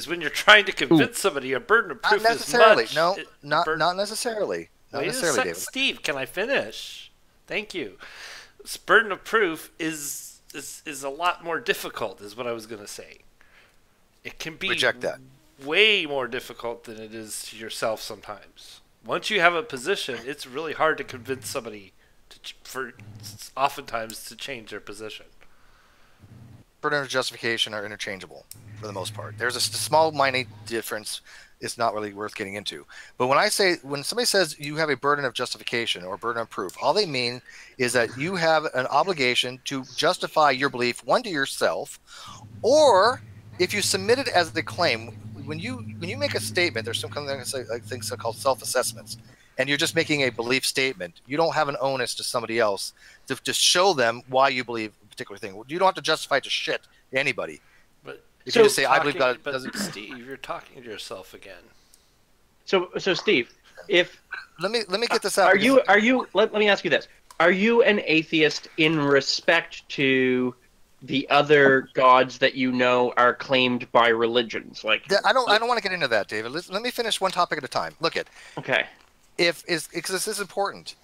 Speaker 1: when you're trying to convince somebody. A burden of proof
Speaker 4: not necessarily.
Speaker 1: is
Speaker 4: much. Not necessarily.
Speaker 1: Wait a second, David. Steve, can I finish? Thank you. This burden of proof is a lot more difficult, is what I was going to say. It can be way more difficult than it is to yourself sometimes. Once you have a position, it's really hard to convince somebody oftentimes to change their position.
Speaker 4: Burden and justification are interchangeable for the most part. There's a small, minute difference. It's not really worth getting into. But when somebody says you have a burden of justification or burden of proof, all they mean is that you have an obligation to justify your belief, one, to yourself, or if you submit it as the claim. When you make a statement, there's some kind of things called self-assessments, and you're just making a belief statement. You don't have an onus to somebody else to show them why you believe a particular thing. You don't have to justify it to shit to anybody. If you just say, I believe God doesn't...
Speaker 1: Steve, you're talking to yourself again.
Speaker 8: So Steve, if...
Speaker 4: Let me get this out.
Speaker 8: Let me ask you this. Are you an atheist in respect to the other gods that you know are claimed by religions. Like
Speaker 4: I don't want to get into that, David. Let me finish one topic at a time. Look at
Speaker 8: okay.
Speaker 4: Because this is important.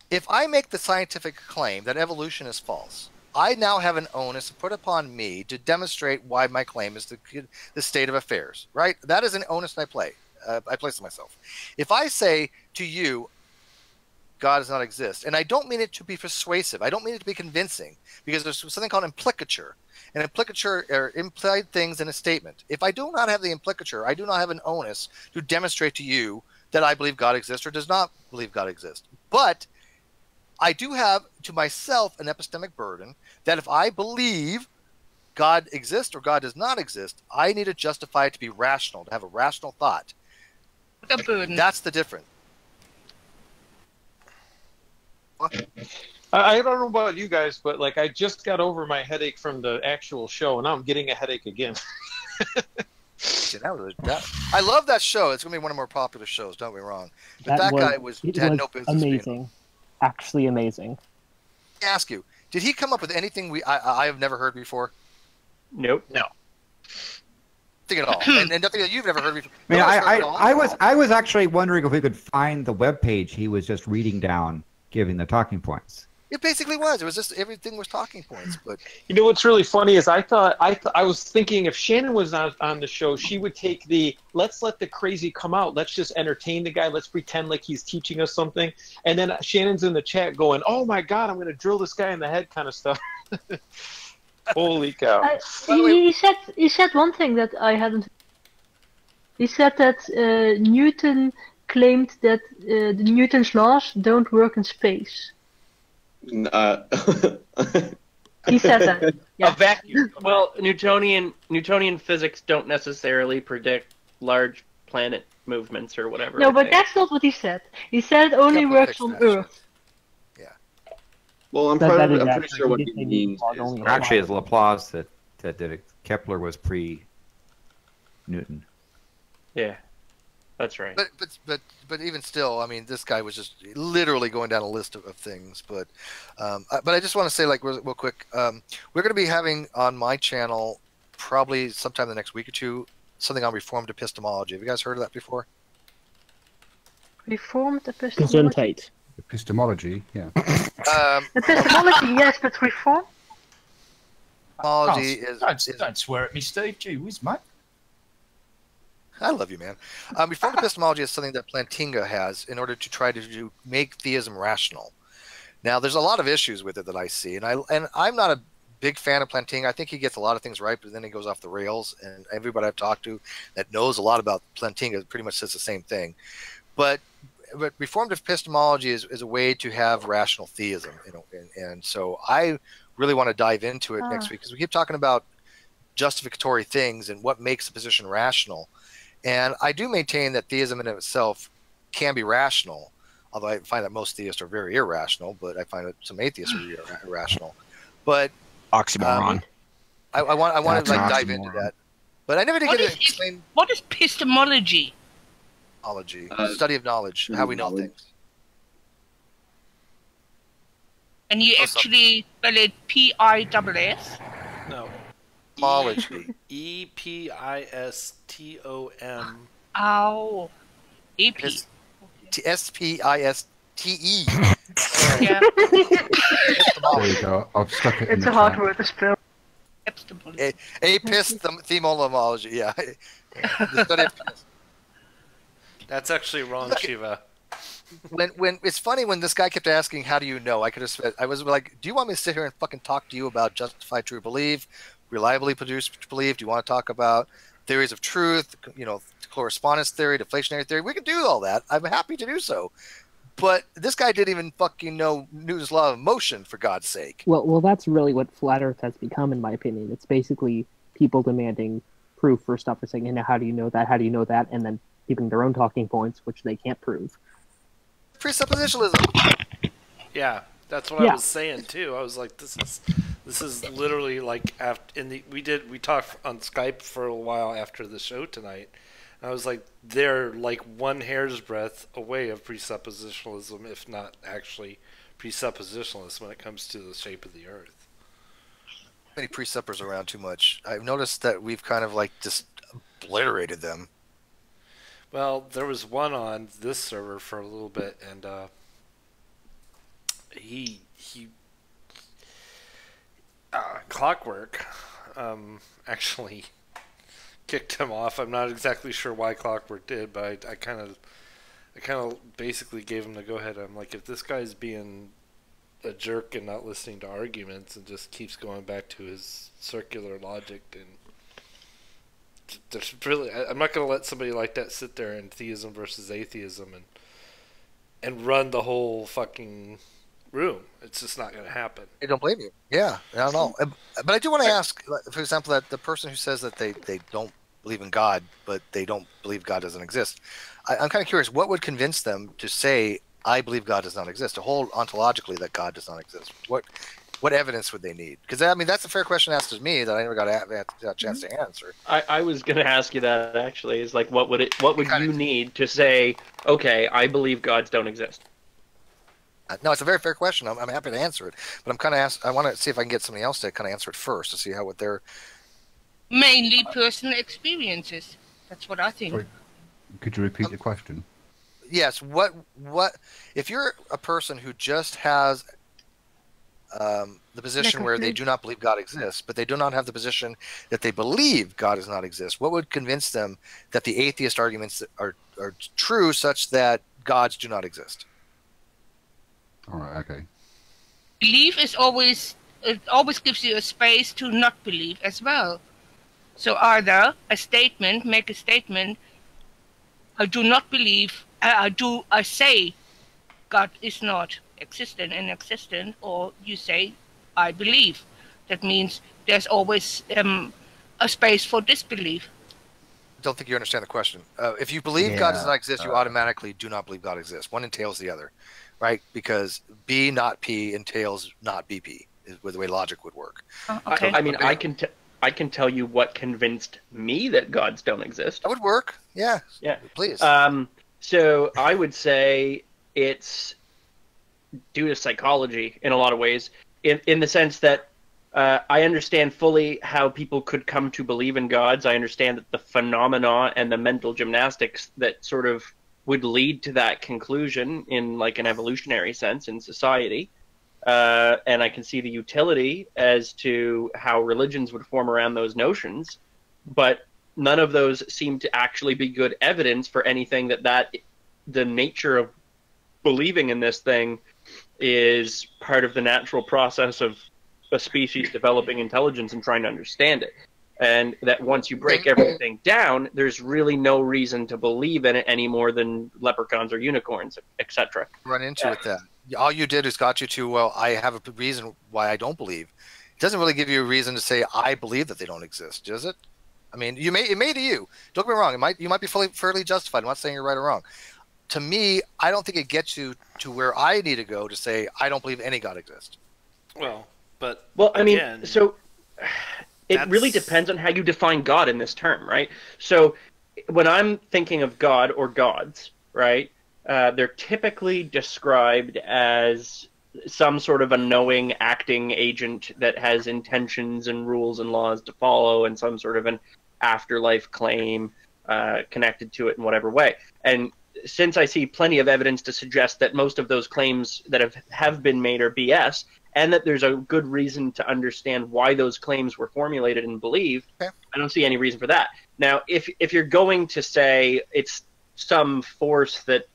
Speaker 4: If I make the scientific claim that evolution is false, I now have an onus put upon me to demonstrate why my claim is the state of affairs, right? That is an onus I place on myself. If I say to you, God does not exist, and I don't mean it to be persuasive, I don't mean it to be convincing, because there's something called implicature. And implicature are implied things in a statement. If I do not have the implicature, I do not have an onus to demonstrate to you that I believe God exists or does not believe God exists. But I do have to myself an epistemic burden that if I believe God exists or God does not exist, I need to justify it to be rational, to have a rational thought.
Speaker 17: The burden.
Speaker 4: That's the difference.
Speaker 13: I don't know about you guys, but like I just got over my headache from the actual show, and now I'm getting a headache again.
Speaker 4: I love that show. It's going to be one of the more popular shows, don't be wrong. But that guy had no business
Speaker 16: amazing. Actually amazing.
Speaker 4: Let me ask you, did he come up with anything I have never heard before?
Speaker 8: Nope.
Speaker 4: No. Nothing at all. and nothing that you've never heard before.
Speaker 14: I mean, I was actually wondering if we could find the webpage he was just reading down, giving the talking points.
Speaker 4: It basically was. It was just everything was talking points. But
Speaker 13: you know what's really funny is I was thinking if Shannon was on the show, she would take the let's let the crazy come out. Let's just entertain the guy. Let's pretend like he's teaching us something. And then Shannon's in the chat going, "Oh my God, I'm going to drill this guy in the head," kind of stuff. Holy cow!
Speaker 3: He said one thing that I hadn't. He said that Newton claimed that the Newton's laws don't work in space. He said that. Yeah.
Speaker 8: A vacuum. Well, Newtonian physics don't necessarily predict large planet movements or whatever.
Speaker 3: No, but that's not what he said. He said it only works on Earth.
Speaker 18: Well, I'm pretty sure what he means is...
Speaker 14: Actually, it's Laplace that did it. Kepler was pre-Newton.
Speaker 8: Yeah, that's right.
Speaker 4: But even still, I mean, this guy was just literally going down a list of things. But I just want to say, like, real quick, we're going to be having on my channel probably sometime the next week or two something on reformed epistemology. Have you guys heard of that before?
Speaker 3: Reformed epistemology.
Speaker 16: Gesundheit.
Speaker 10: Epistemology, yeah.
Speaker 3: Epistemology, yes, but reform.
Speaker 4: Epistemology
Speaker 19: Don't swear at me, Steve. Gee whiz, mate.
Speaker 4: I love you, man. Reformed epistemology is something that Plantinga has in order to try to make theism rational. Now, there's a lot of issues with it that I see, and I'm not a big fan of Plantinga. I think he gets a lot of things right, but then he goes off the rails. And everybody I've talked to that knows a lot about Plantinga pretty much says the same thing. But reformed epistemology is a way to have rational theism, you know, and so I really want to dive into it next week because we keep talking about justificatory things and what makes a position rational. And I do maintain that theism in itself can be rational, although I find that most theists are very irrational, but I find that some atheists are irrational. But
Speaker 5: oxymoron.
Speaker 4: I want to like dive into that. But I never did get to explain
Speaker 17: what is epistemology?
Speaker 4: Study of knowledge, how we know things.
Speaker 17: And you actually spell it P-I-S-S?
Speaker 1: No.
Speaker 4: Epistemology.
Speaker 1: E-P-I-S-T-O-M.
Speaker 17: Oh. EP.
Speaker 4: S-P-I-S-T-E.
Speaker 17: Yeah.
Speaker 10: There you go. I've stuck it in
Speaker 3: It's
Speaker 10: the
Speaker 3: a hard
Speaker 10: chat.
Speaker 3: word to spell.
Speaker 4: Epistemology, yeah. The study of
Speaker 1: That's actually wrong, Shiva.
Speaker 4: When it's funny when this guy kept asking, "How do you know?" I was like, "Do you want me to sit here and fucking talk to you about justified true belief, reliably produced belief? Do you want to talk about theories of truth, you know, correspondence theory, deflationary theory? We can do all that. I'm happy to do so." But this guy didn't even fucking know Newton's law of motion, for God's sake.
Speaker 16: Well, that's really what flat Earth has become, in my opinion. It's basically people demanding proof for stuff for saying, "How do you know that? How do you know that?" And then keeping their own talking points, which they can't prove.
Speaker 4: Presuppositionalism.
Speaker 1: Yeah, that's what I was saying too. I was like, this is literally like we talked on Skype for a while after the show tonight. And I was like, they're like one hair's breadth away of presuppositionalism, if not actually presuppositionalist when it comes to the shape of the Earth.
Speaker 4: Many preceptors around too much. I've noticed that we've kind of like just obliterated them.
Speaker 1: Well, there was one on this server for a little bit, and he Clockwork actually kicked him off. I'm not exactly sure why Clockwork did, but I kind of basically gave him the go ahead. I'm like, if this guy's being a jerk and not listening to arguments and just keeps going back to his circular logic, then there's really, I'm not going to let somebody like that sit there in theism versus atheism and run the whole fucking room. It's just not going to happen.
Speaker 4: I don't blame you. Yeah, I don't know. But I do want to ask, for example, that the person who says that they don't believe in God, but they don't believe God doesn't exist. I'm kind of curious, what would convince them to say, I believe God does not exist, to hold ontologically that God does not exist? What evidence would they need? Because I mean, that's a fair question asked of me that I never got a chance to answer.
Speaker 8: I was going to ask you that actually. Is like, what would you need to say? Okay, I believe gods don't exist.
Speaker 4: No, it's a very fair question. I'm happy to answer it, but I'm kind of I want to see if I can get somebody else to kind of answer it first to see what they're.
Speaker 17: Mainly personal experiences. That's what I think.
Speaker 10: Sorry, could you repeat the question?
Speaker 4: Yes. What if you're a person who just has the position where they do not believe God exists, but they do not have the position that they believe God does not exist? What would convince them that the atheist arguments are true, such that gods do not exist?
Speaker 10: All right. Okay.
Speaker 17: Belief is always, it always gives you a space to not believe as well. So either make a statement, I do not believe, I say God is not existent and existent, or you say I believe. That means there's always a space for disbelief.
Speaker 4: I don't think you understand the question. If you believe God does not exist, you automatically do not believe God exists. One entails the other, right? Because B not P entails not BP, is the way logic would work.
Speaker 17: Okay.
Speaker 8: I mean, I can tell you what convinced me that gods don't exist.
Speaker 4: That would work. Yeah.
Speaker 8: Yeah.
Speaker 4: Please.
Speaker 8: So I would say it's due to psychology in a lot of ways, in the sense that I understand fully how people could come to believe in gods. I understand that the phenomena and the mental gymnastics that sort of would lead to that conclusion in like an evolutionary sense in society. And I can see the utility as to how religions would form around those notions, but none of those seem to actually be good evidence for anything that the nature of believing in this thing is part of the natural process of a species developing intelligence and trying to understand it. And that once you break everything down, there's really no reason to believe in it any more than leprechauns or unicorns, etc.
Speaker 4: Run into it then. All you did is got you to, well, I have a reason why I don't believe. It doesn't really give you a reason to say, I believe that they don't exist, does it? I mean, it may to you. Don't get me wrong. You might be fairly justified. I'm not saying you're right or wrong. To me, I don't think it gets you to where I need to go to say, I don't believe any God exists.
Speaker 1: Well,
Speaker 8: I mean, so it really depends on how you define God in this term, right? So when I'm thinking of God or gods, right, they're typically described as some sort of a knowing, acting agent that has intentions and rules and laws to follow and some sort of an afterlife claim connected to it in whatever way. And since I see plenty of evidence to suggest that most of those claims that have been made are BS, and that there's a good reason to understand why those claims were formulated and believed, I don't see any reason for that. Now, if you're going to say it's some force that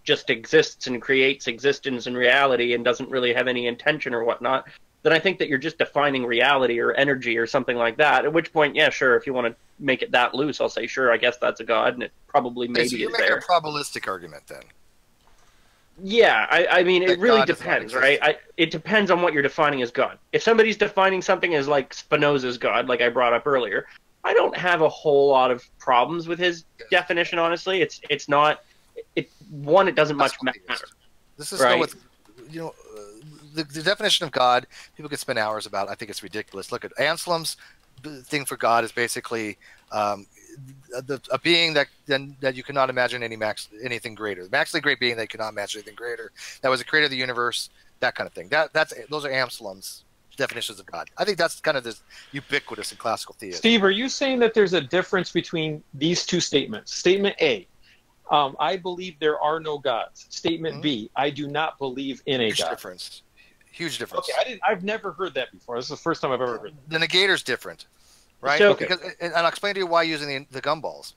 Speaker 8: just exists and creates existence and reality and doesn't really have any intention or whatnot, then I think that you're just defining reality or energy or something like that, at which point, yeah, sure, if you want to make it that loose, I'll say, sure, I guess that's a god, and it probably maybe
Speaker 4: so you're
Speaker 8: is
Speaker 4: making
Speaker 8: there.
Speaker 4: a probabilistic argument then.
Speaker 8: Yeah, I mean, it really
Speaker 4: God does not
Speaker 8: depends,
Speaker 4: exist.
Speaker 8: right? It depends on what you're defining as God. If somebody's defining something as like Spinoza's God, like I brought up earlier, I don't have a whole lot of problems with his definition, honestly. It's not, it doesn't much matter.
Speaker 4: This is
Speaker 8: right?
Speaker 4: with, the definition of God, people could spend hours about. I think it's ridiculous. Look at Anselm's thing for God is basically a being that you cannot imagine anything greater. The maximally great being that you cannot imagine anything greater. That was the creator of the universe. That kind of thing. Those are Anselm's definitions of God. I think that's kind of this ubiquitous in classical theism.
Speaker 13: Steve, are you saying that there's a difference between these two statements? Statement A, I believe there are no gods. Statement B, I do not believe in a God.
Speaker 4: Difference. Huge difference.
Speaker 13: Okay, I've never heard that before. This is the first time I've ever heard that.
Speaker 4: The negator's different, right?
Speaker 13: So,
Speaker 4: because, and I'll explain to you why using the gumballs.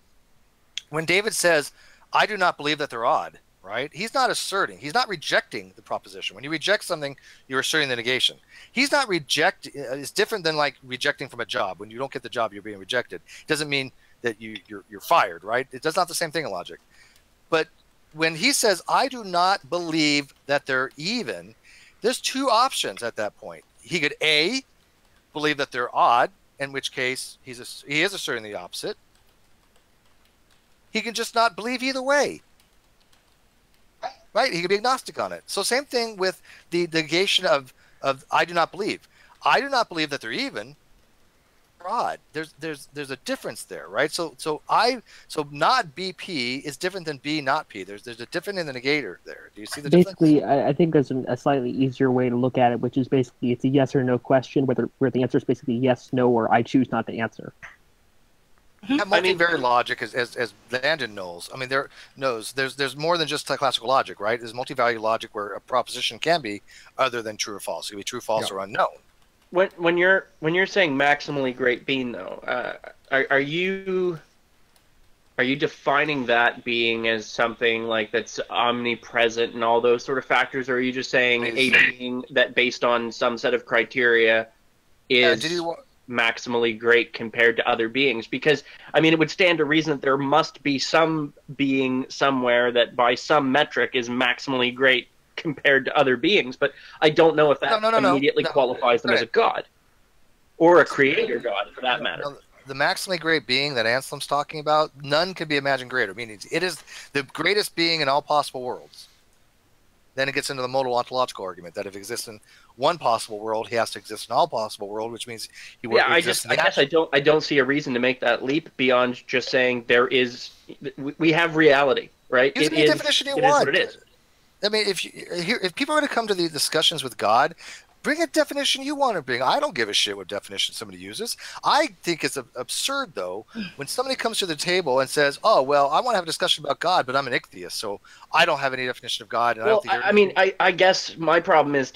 Speaker 4: When David says, I do not believe that they're odd, right? He's not asserting. He's not rejecting the proposition. When you reject something, you're asserting the negation. He's not rejecting. It's different than like rejecting from a job. When you don't get the job, you're being rejected. It doesn't mean that you're fired, right? It's not the same thing in logic. But when he says, I do not believe that they're even, there's two options at that point. He could A, believe that they're odd, in which case he is asserting the opposite. He can just not believe either way. Right? He could be agnostic on it. So same thing with the negation of I do not believe. I do not believe that they're even. They're odd. There's a difference there, right? So not BP is different than B not P. There's a difference in the negator there. Do you see the
Speaker 16: Basically,
Speaker 4: difference?
Speaker 16: I think there's a slightly easier way to look at it, which is basically it's a yes or no question, where the answer is basically yes, no, or I choose not to answer.
Speaker 4: That multivariate logic, as Landon knows, I mean, there's more than just classical logic, right? There's multivariate logic where a proposition can be other than true or false. It can be true, false, or unknown.
Speaker 8: When you're saying maximally great being, though, are you defining that being as something like that's omnipresent and all those sort of factors, or are you just saying a being that based on some set of criteria is maximally great compared to other beings? Because I mean, it would stand to reason that there must be some being somewhere that by some metric is maximally great compared to other beings, but I don't know if that immediately qualifies them as a god or a creator god for that matter.
Speaker 4: The maximally great being that Anselm's talking about, none can be imagined greater, meaning it is the greatest being in all possible worlds. Then it gets into the modal ontological argument that if it exists in one possible world, he has to exist in all possible world, which means he will exist.
Speaker 8: I guess I don't see a reation to make that leap beyond just saying we have reality, right?
Speaker 4: Use any definition you want.
Speaker 8: It is what it is.
Speaker 4: I mean, if people are going to come to the discussions with God, bring a definition you want to bring. I don't give a shit what definition somebody uses. I think it's absurd, though, when somebody comes to the table and says, oh, well, I want to have a discussion about God, but I'm an atheist, so I don't have any definition of God. And
Speaker 8: I guess my problem is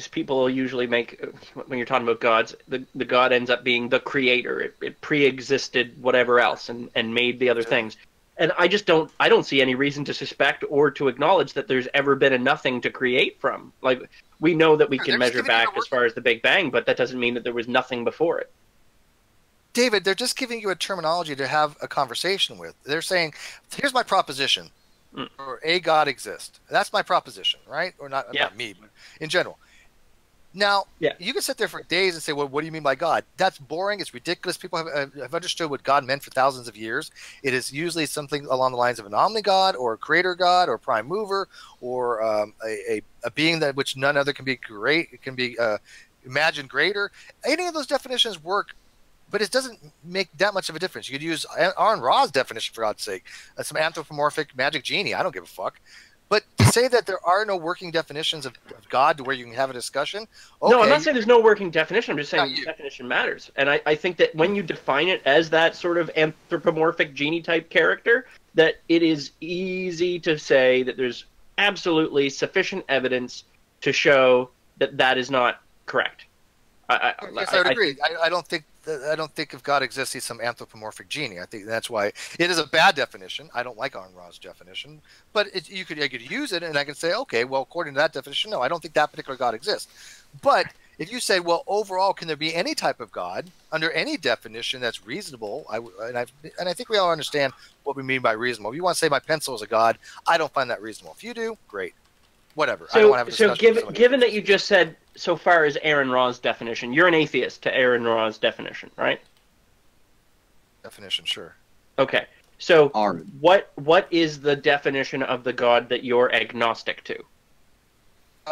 Speaker 8: people usually make, when you're talking about gods, the God ends up being the creator. It pre-existed whatever else and made the other things. And I don't see any reason to suspect or to acknowledge that there's ever been a nothing to create from. Like, we know that we can measure back as far as the Big Bang, but that doesn't mean that there was nothing before it.
Speaker 4: David, they're just giving you a terminology to have a conversation with. They're saying, here's my proposition, or a God exists. That's my proposition, right? Or not me, but in general. Now, you can sit there for days and say, well, what do you mean by God? That's boring. It's ridiculous. People have understood what God meant for thousands of years. It is usually something along the lines of an omni-God or a creator God or a prime mover or a being that which none other can be great. It can be imagined greater. Any of those definitions work, but it doesn't make that much of a difference. You could use Aaron Ra's definition, for God's sake. Some anthropomorphic magic genie. I don't give a fuck. But to say that there are no working definitions of God to where you can have a discussion, okay.
Speaker 8: No, I'm not saying there's no working definition. I'm just saying the definition matters. And I think that when you define it as that sort of anthropomorphic genie-type character, that it is easy to say that there's absolutely sufficient evidence to show that that is not correct.
Speaker 4: Yes, I would agree. I don't think if God exists, he's some anthropomorphic genie. I think that's why it is a bad definition. I don't like Aaron Ra's definition, but I could use it, and I can say, okay, well, according to that definition, no, I don't think that particular God exists. But if you say, well, overall, can there be any type of God under any definition that's reasonable? And I think we all understand what we mean by reasonable. If you want to say my pencil is a God, I don't find that reasonable. If you do, great. Whatever. I don't want to have a discussion.
Speaker 8: So given that you just said, so far as Aaron Ra's definition, you're an atheist to Aaron Ra's definition, right?
Speaker 4: Definition, sure.
Speaker 8: Okay. So what is the definition of the God that you're agnostic to?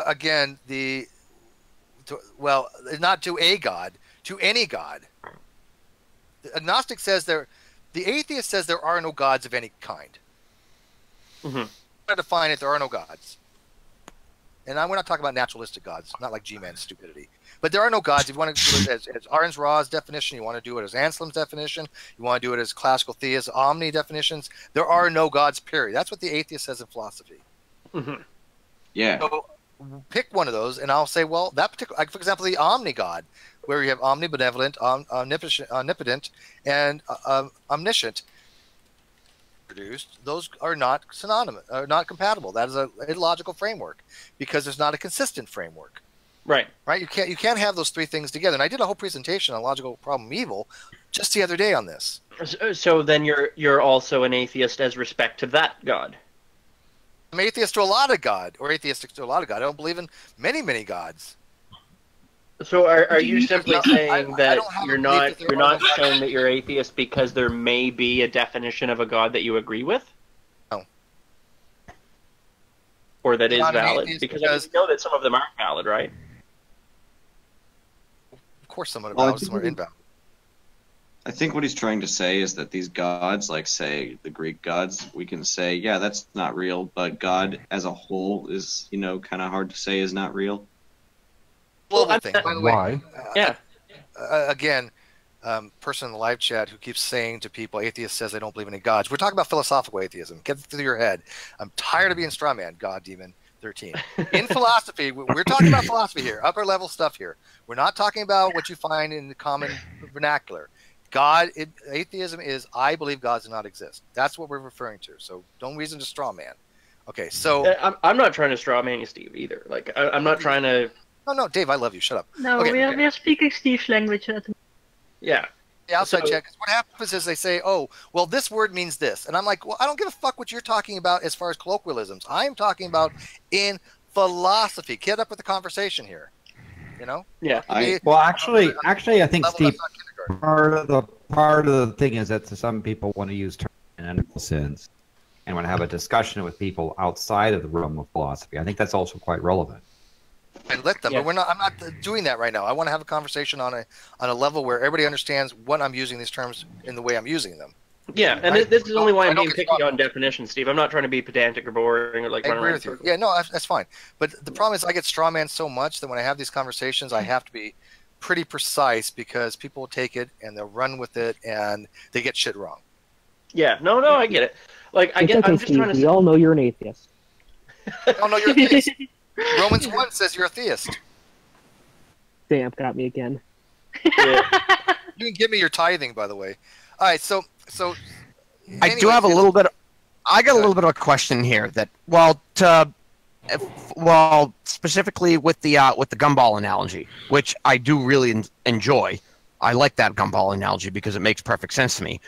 Speaker 4: Again, not to a God, to any God. The agnostic says the atheist says there are no gods of any kind.
Speaker 8: Mm-hmm.
Speaker 4: To define it, there are no gods. and we're not talking about naturalistic gods, not like G-Man's stupidity. But there are no gods. If you want to do it as Aaron's Ra's definition, you want to do it as Anselm's definition, you want to do it as classical theist omni definitions, there are no gods, period. That's what the atheist says in philosophy.
Speaker 8: Mm-hmm.
Speaker 20: Yeah.
Speaker 4: So pick one of those, and I'll say, well, that particular, like for example, the omni god, where you have omnibenevolent, omnipotent, and omniscient. Produced, those are not synonymous, are not compatible. That is a illogical framework because there's not a consistent framework.
Speaker 8: Right.
Speaker 4: Right. You can't have those three things together. And I did a whole presentation on logical problem evil just the other day on this.
Speaker 8: So then you're also an atheist as respect to that God.
Speaker 4: I'm atheist to a lot of God, or atheistic to a lot of God. I don't believe in many gods.
Speaker 8: So are you simply saying that you're not
Speaker 4: are
Speaker 8: saying that you're atheist because there may be a definition of a God that you agree with?
Speaker 4: No.
Speaker 8: Or that is
Speaker 4: Not an
Speaker 8: valid?
Speaker 4: atheist
Speaker 8: Because
Speaker 4: because-
Speaker 8: I know that some of them aren't valid, right?
Speaker 4: Of course, some are
Speaker 20: Well, I
Speaker 4: valid, some are
Speaker 20: think-
Speaker 4: invalid.
Speaker 20: I think what he's trying to say is that these gods, like say the Greek gods, we can say, yeah, that's not real, but God as a whole is, kind of hard to say is not real.
Speaker 4: Global thing. By the way,
Speaker 10: Why?
Speaker 8: Yeah.
Speaker 4: Again, person in the live chat who keeps saying to people, atheist says they don't believe in any gods. We're talking about philosophical atheism. Get it through your head. I'm tired of being straw man, God demon 13. In philosophy, we're talking about philosophy here, upper level stuff here. We're not talking about what you find in the common vernacular. Atheism is, I believe God does not exist. That's what we're referring to. So don't reason to straw man. Okay, so
Speaker 8: I'm not trying to straw man you, Steve, either. Like I'm not trying to.
Speaker 4: No, Dave, I love you. Shut up.
Speaker 3: No,
Speaker 4: Okay.
Speaker 3: we are speaking Steve's language at the
Speaker 8: Yeah.
Speaker 4: The outside check. What happens is they say, oh, well, this word means this. And I'm like, well, I don't give a fuck what you're talking about as far as colloquialisms. I'm talking about in philosophy. Get up with the conversation here.
Speaker 8: Yeah.
Speaker 14: Well, actually, I think Steve, part of the thing is that some people want to use terms in ethical sense and want to have a discussion with people outside of the realm of philosophy. I think that's also quite relevant.
Speaker 4: And let them, but I'm not doing that right now. I want to have a conversation on a level where everybody understands what I'm using these terms in the way I'm using them.
Speaker 8: Yeah, and this is only why I'm being picky on definitions, Steve. I'm not trying to be pedantic or boring or like
Speaker 4: I
Speaker 8: run
Speaker 4: agree
Speaker 8: around
Speaker 4: with you.
Speaker 8: circles.
Speaker 4: Yeah, no, that's fine. But the problem is I get straw man so much that when I have these conversations, I have to be pretty precise because people will take it and they'll run with it and they get shit wrong.
Speaker 8: Yeah, no, I get it. Like
Speaker 16: It's okay,
Speaker 8: I'm just
Speaker 16: Steve.
Speaker 8: trying to.
Speaker 16: We all know you're an atheist.
Speaker 4: Oh no, you're a theist. Romans 1 says you're a theist.
Speaker 16: Damn, got me again.
Speaker 8: Yeah.
Speaker 4: You can give me your tithing, by the way. All right, so
Speaker 5: I do have a little bit. I got a little bit of a question here. That specifically with the gumball analogy, which I do really enjoy. I like that gumball analogy because it makes perfect sense to me.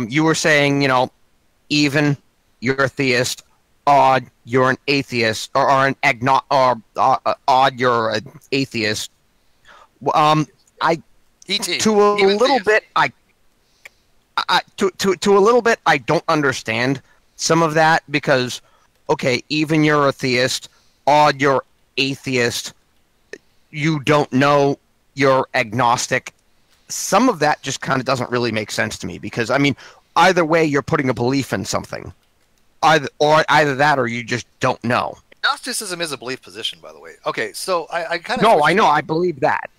Speaker 5: You were saying, even you're a theist, odd you're an atheist, or odd you're an atheist. To a little bit, to a little bit, I don't understand some of that because, okay, even you're a theist, odd you're atheist, you don't know, you're agnostic. Some of that just kind of doesn't really make sense to me because, I mean, either way, you're putting a belief in something. Either that or you just don't know.
Speaker 4: Gnosticism is a belief position, by the way. Okay, so I kind of...
Speaker 5: No, I know, I believe that.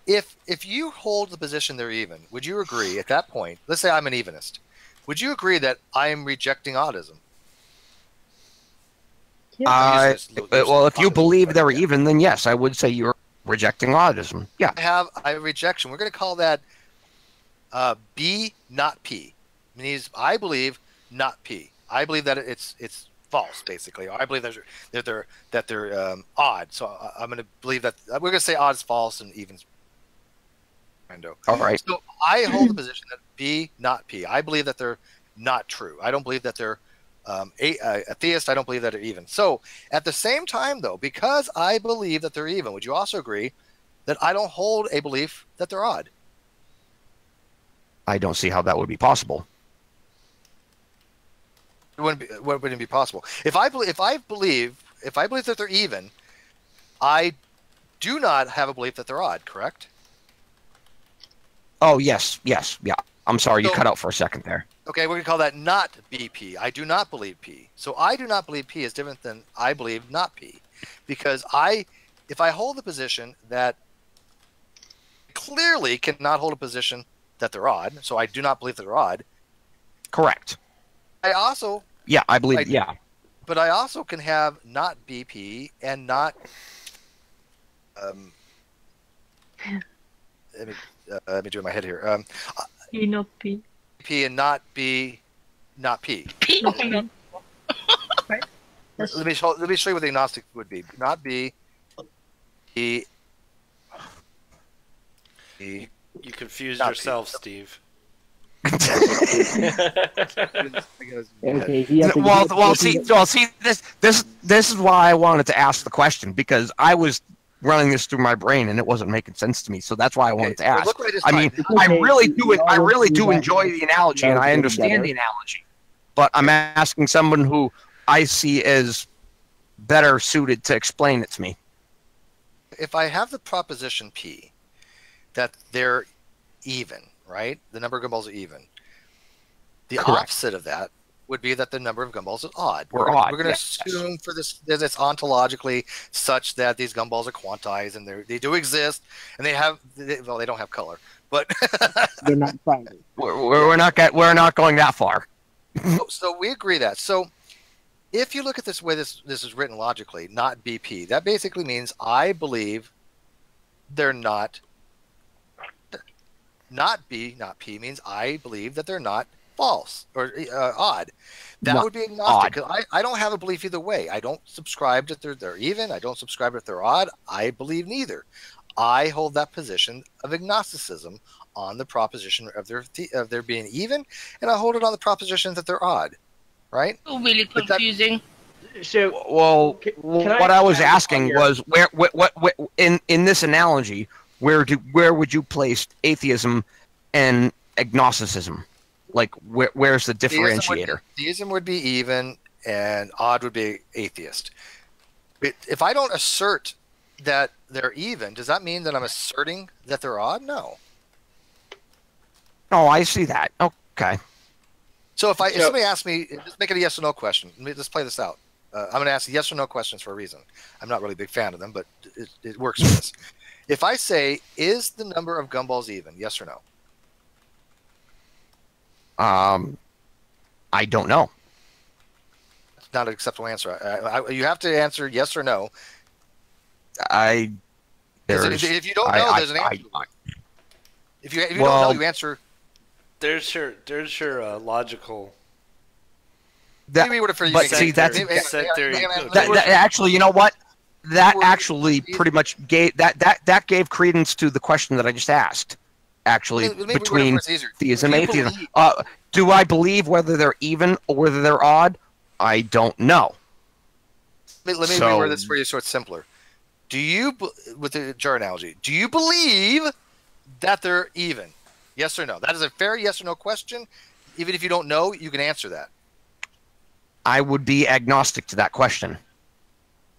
Speaker 4: If you hold the position they're even, would you agree at that point, let's say I'm an evenist, would you agree that I am rejecting oddism?
Speaker 5: Well, if you believe they're even, then yes, I would say you're rejecting oddism. Yeah.
Speaker 4: I have a rejection. We're going to call that B, not P. Means I believe, not P. I believe that it's false, basically. I believe that they're odd. So I'm going to believe that we're going to say odd is false and even's.
Speaker 5: All right.
Speaker 4: So I hold the position that B, not P. I believe that they're not true. I don't believe that they're a theist. I don't believe that they're even. So at the same time, though, because I believe that they're even, would you also agree that I don't hold a belief that they're odd?
Speaker 5: I don't see how that would be possible.
Speaker 4: It wouldn't be possible. If I believe that they're even, I do not have a belief that they're odd. Correct?
Speaker 5: Oh yes, yeah. I'm sorry, you cut out for a second there.
Speaker 4: Okay, we're going to call that not BP. I do not believe P. So I do not believe P is different than I believe not P. Because if I hold the position that clearly cannot hold a position that they're odd, so I do not believe they're odd.
Speaker 5: Correct.
Speaker 4: I also...
Speaker 5: Yeah, I believe, yeah.
Speaker 4: But I also can have not BP and not... let me do it in my head here.
Speaker 3: P, not P.
Speaker 4: P and not B, not P.
Speaker 3: Right.
Speaker 4: Let me show you what the agnostic would be. Not B, E.
Speaker 1: You confused yourself, Steve.
Speaker 5: Okay, see, this is why I wanted to ask the question, because I was running this through my brain and it wasn't making sense to me, so that's why I wanted to ask. I mean, I really do enjoy the analogy, and I understand the analogy, but I'm asking someone who I see as better suited to explain it to me.
Speaker 4: If I have the proposition P, that they're even, right? The number of gumballs are even. The opposite of that would be that the number of gumballs is odd. We're going to assume for this that it's ontologically such that these gumballs are quantized and they do exist, and they don't have color, but
Speaker 16: they're not primary.
Speaker 5: We're not going that far.
Speaker 4: So we agree that. So if you look at this way, this is written logically, not BP. That basically means I believe they're not. Not B, not P means I believe that they're not false or odd. That
Speaker 5: Not
Speaker 4: would be agnostic. I don't have a belief either way. I don't subscribe that they're even. I don't subscribe that they're odd. I believe neither. I hold that position of agnosticism on the proposition of their being even, and I hold it on the proposition that they're odd. Right?
Speaker 17: Oh, really confusing.
Speaker 8: So,
Speaker 5: well, what I was asking was where in this analogy, where would you place atheism and agnosticism? Like, where's the differentiator?
Speaker 4: Theism would be even, and odd would be atheist. If I don't assert that they're even, does that mean that I'm asserting that they're odd? No.
Speaker 5: Oh, I see that. Okay.
Speaker 4: So if somebody asks me, just make it a yes or no question. Let's play this out. I'm going to ask yes or no questions for a reason. I'm not really a big fan of them, but it works for this. If I say, is the number of gumballs even? Yes or no?
Speaker 5: I don't know.
Speaker 4: It's not an acceptable answer. You have to answer yes or no.
Speaker 5: If
Speaker 4: you don't know, there's an answer. If you don't know, you answer.
Speaker 1: There's your logical.
Speaker 5: Actually, you know what? That actually pretty much gave that gave credence to the question that I just asked. Actually, between theism and atheism, do I believe whether they're even or whether they're odd? I don't know.
Speaker 4: Let me reword this for you so it's simpler. Do you, with the jar analogy, do you believe that they're even? Yes or no? That is a fair yes or no question. Even if you don't know, you can answer that.
Speaker 5: I would be agnostic to that question.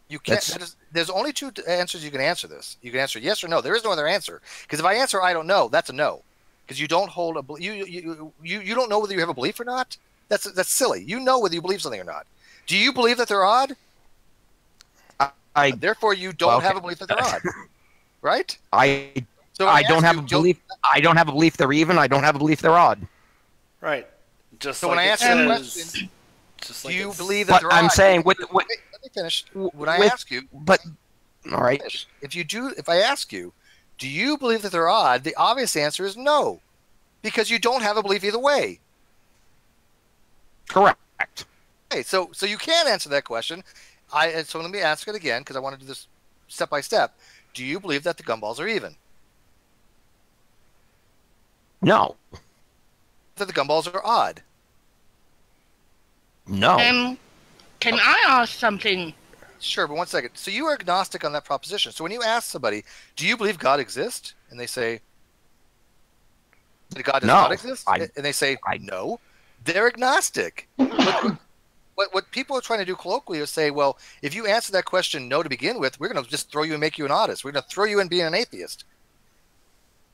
Speaker 4: You can't. There's only two answers you can answer this. You can answer yes or no. There is no other answer. Because if I answer I don't know, that's a no. Because you don't hold a you don't know whether you have a belief or not. That's silly. You know whether you believe something or not. Do you believe that they're odd? Therefore, you don't have a belief that they're odd, right?
Speaker 5: I don't have a belief. I don't have a belief they're even. I don't have a belief they're odd.
Speaker 1: Right. Just
Speaker 4: so
Speaker 1: like
Speaker 4: when I ask you the question, do you believe that they're odd?
Speaker 5: I'm saying let
Speaker 4: me finish. When I ask you,
Speaker 5: all right.
Speaker 4: If I ask you, do you believe that they're odd? The obvious answer is no, because you don't have a belief either way.
Speaker 5: Correct.
Speaker 4: Okay, so you can answer that question. So let me ask it again because I want to do this step by step. Do you believe that the gumballs are even?
Speaker 5: No.
Speaker 4: That the gumballs are odd?
Speaker 5: No.
Speaker 17: Can I ask something?
Speaker 4: Sure, but one second. So you are agnostic on that proposition. So when you ask somebody, do you believe God exists? And they say, God does not exist? And they say, no. They're agnostic. What people are trying to do colloquially is say, well, if you answer that question no to begin with, we're going to just throw you and make you an atheist. We're going to throw you in being an atheist.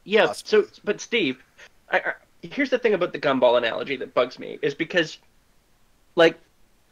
Speaker 8: Yeah, but Steve, here's the thing about the gumball analogy that bugs me, is because, like,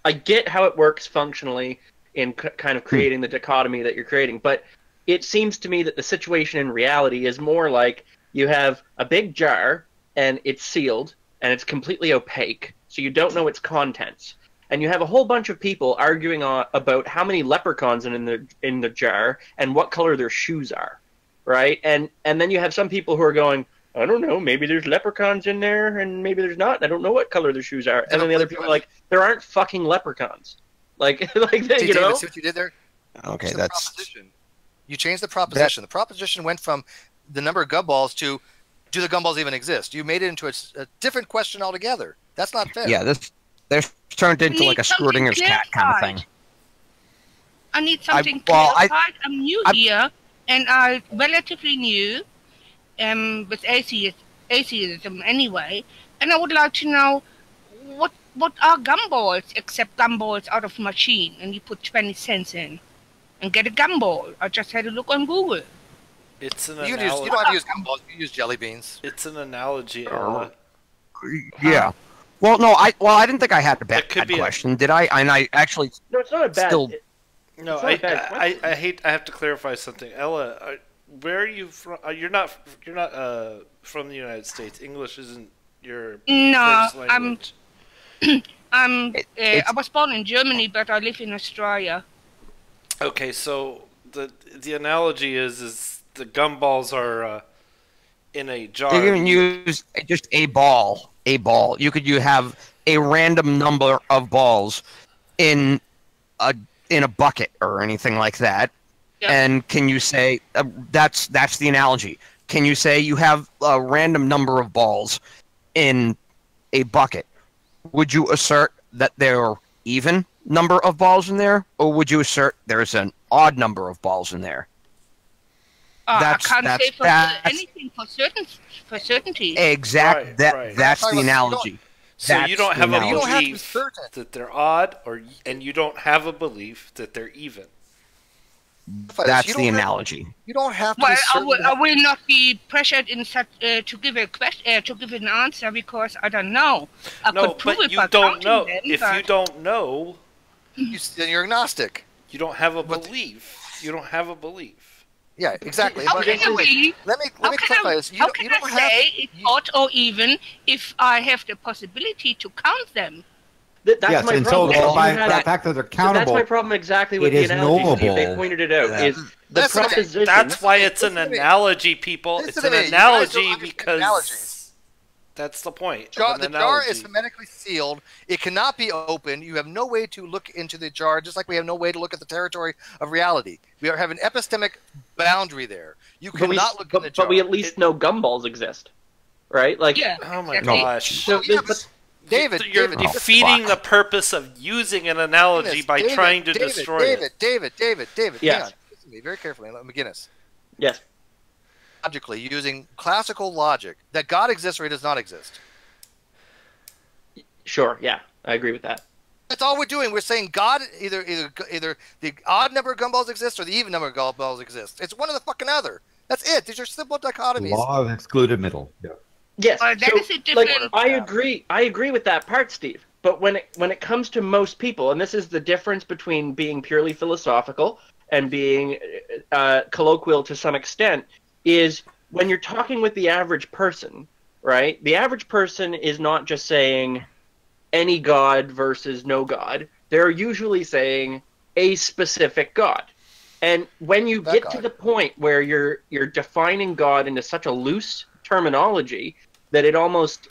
Speaker 8: I get how it works functionally in kind of creating the dichotomy that you're creating, but it seems to me that the situation in reality is more like you have a big jar and it's sealed and it's completely opaque, so you don't know its contents. And you have a whole bunch of people arguing about how many leprechauns in the jar and what color their shoes are, right? And then you have some people who are going, I don't know, maybe there's leprechauns in there and maybe there's not. I don't know what color their shoes are. And then the other people are like, there aren't fucking leprechauns. Like you know?
Speaker 4: David, see what you did there?
Speaker 5: Okay,
Speaker 4: The
Speaker 5: that's
Speaker 4: proposition. You changed the proposition. The proposition went from the number of gumballs to do the gumballs even exist? You made it into a different question altogether. That's not fair.
Speaker 5: yeah. This turned into like a Schrodinger's cat kind of thing.
Speaker 17: I need something
Speaker 5: I-
Speaker 17: clarified. I'm new here, and I'm relatively new with atheism anyway, and I would like to know what are gumballs except gumballs out of machine, and you put 20 cents in and get a gumball. I just had a look on Google.
Speaker 1: It's an
Speaker 4: You
Speaker 1: analogy.
Speaker 4: don't have to use gumballs. You use jelly beans.
Speaker 1: It's an analogy, Ella.
Speaker 5: Yeah. Well, no, I didn't think I had a bad
Speaker 1: could be a-
Speaker 5: question, did I? And I actually
Speaker 8: No, it's not a bad.
Speaker 5: still.
Speaker 1: No,
Speaker 8: It's not a bad question.
Speaker 1: I have to clarify something. Ella, where are you from? You're not from the United States. English isn't your
Speaker 17: No,
Speaker 1: first language.
Speaker 17: I was born in Germany, but I live in Australia.
Speaker 1: Okay, so the analogy is the gumballs are in a jar.
Speaker 5: You can use just a ball. You could have a random number of balls in a bucket or anything like that.
Speaker 17: Yep.
Speaker 5: And can you say that's the analogy? Can you say you have a random number of balls in a bucket? Would you assert that there are even number of balls in there, or would you assert there's an odd number of balls in there?
Speaker 17: I can't say for anything for certainty.
Speaker 5: Exactly.
Speaker 1: Right.
Speaker 5: That's the analogy.
Speaker 1: So you don't have a
Speaker 5: analogy.
Speaker 1: belief that they're odd, and you don't have a belief that they're even.
Speaker 5: That's the analogy.
Speaker 4: You don't have to.
Speaker 17: Well, I will not be pressured in such to give a question to give an answer because I don't know. I could prove it
Speaker 1: you
Speaker 17: by
Speaker 1: don't know.
Speaker 17: counting them,
Speaker 1: If
Speaker 17: but
Speaker 1: you don't know,
Speaker 4: then you're agnostic.
Speaker 1: You don't have a belief. You don't have a belief.
Speaker 4: Yeah, exactly.
Speaker 17: How
Speaker 4: But
Speaker 17: can I
Speaker 4: anyway,
Speaker 17: really-
Speaker 4: let me clarify this.
Speaker 17: How can I say it's odd or even if I have the possibility to count them?
Speaker 8: That's
Speaker 14: Yes,
Speaker 8: my
Speaker 14: and so
Speaker 8: problem.
Speaker 14: by
Speaker 8: You had-
Speaker 14: the fact that they're
Speaker 8: so
Speaker 14: countable,
Speaker 8: that's my problem exactly with
Speaker 14: it
Speaker 8: the
Speaker 14: is
Speaker 8: analogy, Steve. They
Speaker 14: knowable.
Speaker 8: pointed it out.
Speaker 14: Yeah.
Speaker 8: Is the proposition?
Speaker 1: That's why it's an analogy, people. It's an analogy because that's the point.
Speaker 4: The jar
Speaker 1: analogy.
Speaker 4: is hermetically sealed. It cannot be opened. You have no way to look into the jar, just like we have no way to look at the territory of reality. We have an epistemic boundary there. You cannot look in the jar.
Speaker 8: But we at least know gumballs exist, right? Like,
Speaker 1: Oh my gosh.
Speaker 8: So,
Speaker 4: David,
Speaker 1: You're
Speaker 4: David,
Speaker 1: defeating the purpose of using an analogy by trying to destroy it.
Speaker 4: David.
Speaker 8: Yes.
Speaker 4: Hang on. Listen to me very carefully. McGinnis.
Speaker 8: Yes.
Speaker 4: Logically, using classical logic, that God exists or he does not exist.
Speaker 8: Sure. Yeah, I agree with that.
Speaker 4: That's all we're doing. We're saying God either the odd number of gumballs exists or the even number of gumballs exists. It's one or the fucking other. That's it. These are simple dichotomies.
Speaker 14: law of excluded middle. Yeah.
Speaker 8: Yes.
Speaker 17: That
Speaker 8: so,
Speaker 17: is a different.
Speaker 8: like, I agree with that part, Steve. But when it comes to most people, and this is the difference between being purely philosophical and being colloquial to some extent, is when you're talking with the average person, right? The average person is not just saying any God versus no God. They're usually saying a specific God. And when you get to the point where you're defining God into such a loose terminology that it almost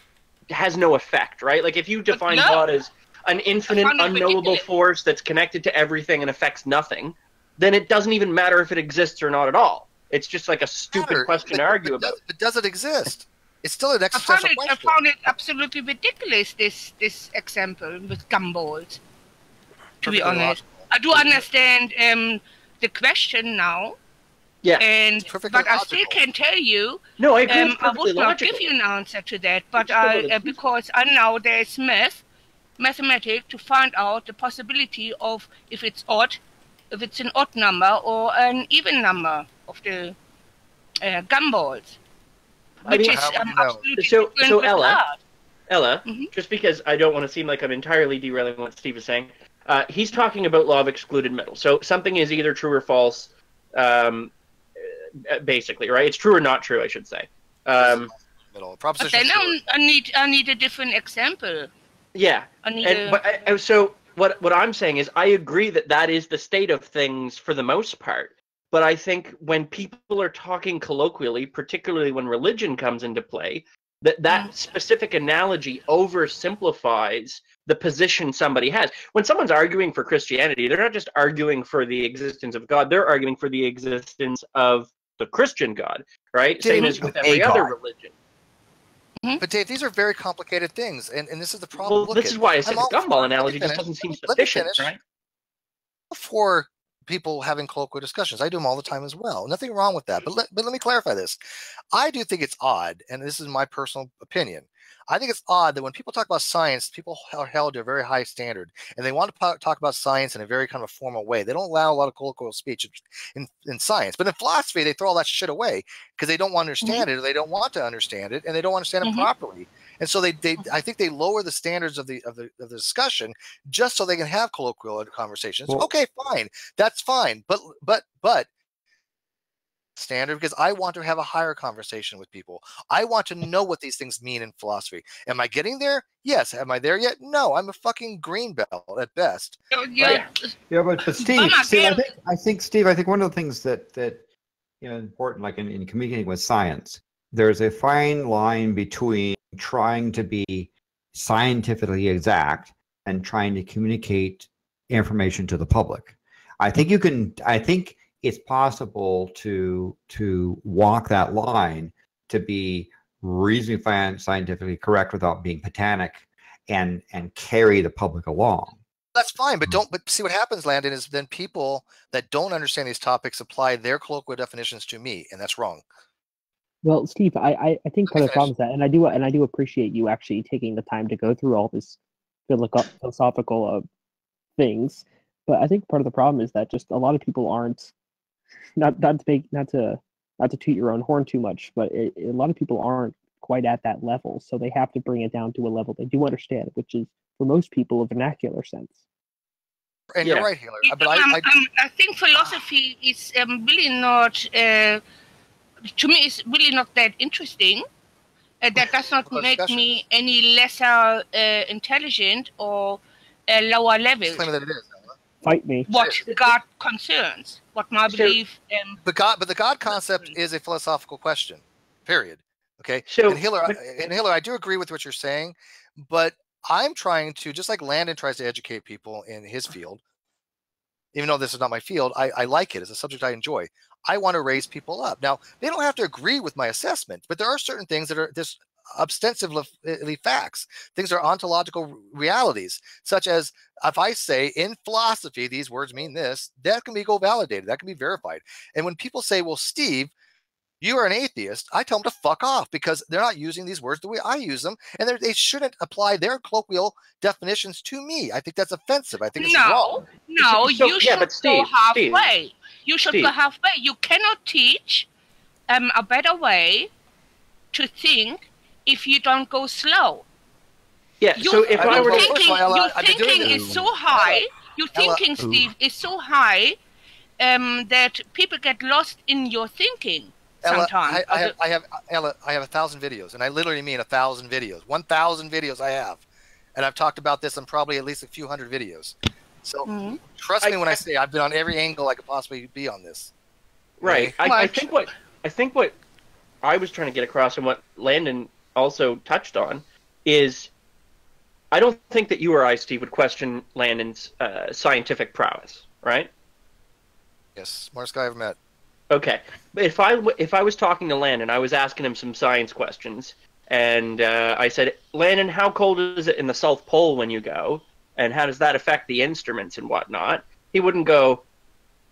Speaker 8: has no effect, right? Like if you define God as an infinite, unknowable force that's connected to everything and affects nothing, then it doesn't even matter if it exists or not at all. It's just like a stupid question to argue about.
Speaker 4: But does it exist? It's still an
Speaker 17: I
Speaker 4: existential
Speaker 17: found
Speaker 4: question.
Speaker 17: it absolutely ridiculous. This example with gumballs. To be
Speaker 4: Perfectly
Speaker 17: honest, I do understand the question now.
Speaker 8: Yeah,
Speaker 17: but I still can tell you.
Speaker 8: No, I agree. It's
Speaker 17: I
Speaker 8: perfectly
Speaker 17: would not
Speaker 8: logical.
Speaker 17: give you an answer to that, but
Speaker 8: It's
Speaker 17: because I know there is mathematics to find out the possibility of if it's odd, if it's an odd number or an even number of the gumballs.
Speaker 8: I mean,
Speaker 17: absolutely
Speaker 8: so
Speaker 17: different with
Speaker 8: Ella,
Speaker 17: God.
Speaker 8: Ella, just because I don't want to seem like I'm entirely derailing what Steve is saying, he's talking about law of excluded middle. So something is either true or false, basically, right? It's true or not true, I should say.
Speaker 4: Middle.
Speaker 17: But then I need a different example.
Speaker 8: Yeah,
Speaker 17: I need
Speaker 8: so what I'm saying is I agree that is the state of things for the most part. But I think when people are talking colloquially, particularly when religion comes into play, that specific analogy oversimplifies the position somebody has. When someone's arguing for Christianity, they're not just arguing for the existence of God, they're arguing for the existence of the Christian God, right? Same as with every other religion.
Speaker 4: But Dave, these are very complicated things, and this is the problem.
Speaker 8: Well, this is why I said the gumball analogy just doesn't seem sufficient, right?
Speaker 4: For people having colloquial discussions, I do them all the time as well. Nothing wrong with that. But let me clarify this. I do think it's odd, and this is my personal opinion. I think it's odd that when people talk about science, people are held to a very high standard, and they want to talk about science in a very kind of formal way. They don't allow a lot of colloquial speech in science. But in philosophy, they throw all that shit away because they don't want to understand it, or they don't want to understand it, and they don't understand it properly. And so I think they lower the standards of the discussion just so they can have colloquial conversations. Well, okay, fine, that's fine, but standard, because I want to have a higher conversation with people. I want to know what these things mean in philosophy. Am I getting there? Yes. Am I there yet? No. I'm a fucking green belt at best.
Speaker 14: Yeah, but Steve, I think one of the things that important, like in communicating with science, there's a fine line between trying to be scientifically exact and trying to communicate information to the public. I think it's possible to walk that line to be reasonably scientifically correct without being pedantic and carry the public along.
Speaker 4: That's fine, but see what happens, Landon, is then people that don't understand these topics apply their colloquial definitions to me, and that's wrong.
Speaker 16: Well, Steve, I think part of the problem is that, and I do appreciate you actually taking the time to go through all this philosophical things, but I think part of the problem is that just a lot of people aren't not to toot your own horn too much, but a lot of people aren't quite at that level, so they have to bring it down to a level they do understand, which is for most people a vernacular sense.
Speaker 4: And you're right, Healer. But
Speaker 17: I think philosophy is really not, to me, it's really not that interesting. That does not make me any lesser intelligent or lower level.
Speaker 4: Claim that it is.
Speaker 16: Fight me.
Speaker 17: What God concerns, what my belief.
Speaker 4: But the God concept is a philosophical question. Period. Okay.
Speaker 8: So,
Speaker 4: and Healer, I do agree with what you're saying, but I'm trying to, just like Landon tries to educate people in his field, even though this is not my field, I like it. It's a subject I enjoy. I want to raise people up. Now, they don't have to agree with my assessment, but there are certain things that are just ostensively facts. Things are ontological realities, such as if I say in philosophy, these words mean this, that can be validated. That can be verified. And when people say, well, Steve, you are an atheist, I tell them to fuck off because they're not using these words the way I use them, and they shouldn't apply their colloquial definitions to me. I think that's offensive. I think it's wrong.
Speaker 17: No, you should go halfway. You should go halfway. You cannot teach a better way to think if you don't go slow.
Speaker 8: Yeah. So if I were
Speaker 17: your thinking is so high. Your thinking, Steve, is so high that people get lost in your thinking. Sometimes.
Speaker 4: I have 1,000 videos, and I literally mean 1,000 videos. 1,000 videos I have, and I've talked about this on probably at least a few hundred videos. So trust me when I say I've been on every angle I could possibly be on this.
Speaker 8: Right. I think what I was trying to get across, and what Landon also touched on, is I don't think that you or I, Steve, would question Landon's scientific prowess, right?
Speaker 4: Yes, smartest guy I've ever met.
Speaker 8: Okay, but if I was talking to Landon, I was asking him some science questions, and I said, Landon, how cold is it in the South Pole when you go, and how does that affect the instruments and whatnot? He wouldn't go,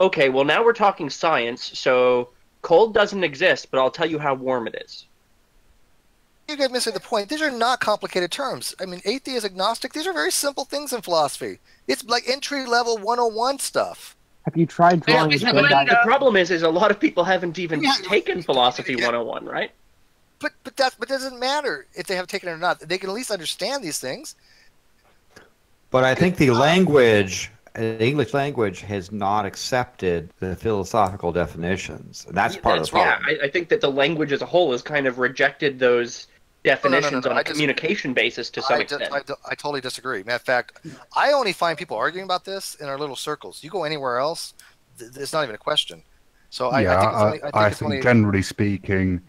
Speaker 8: okay, well now we're talking science, so cold doesn't exist, but I'll tell you how warm it is.
Speaker 4: You guys missing the point. These are not complicated terms. I mean, atheist, agnostic, these are very simple things in philosophy. It's like entry-level 101 stuff.
Speaker 16: Have you tried drawing
Speaker 8: the problem is a lot of people haven't even taken philosophy 101, right?
Speaker 4: But that doesn't matter if they have taken it or not. They can at least understand these things.
Speaker 14: But I think the language, the English language, has not accepted the philosophical definitions. And that's part of the problem.
Speaker 8: Yeah, I think that the language as a whole has kind of rejected those definitions on a communication basis to some extent.
Speaker 4: I totally disagree. Matter of fact, I only find people arguing about this in our little circles. You go anywhere else, it's not even a question. So
Speaker 10: I think generally speaking,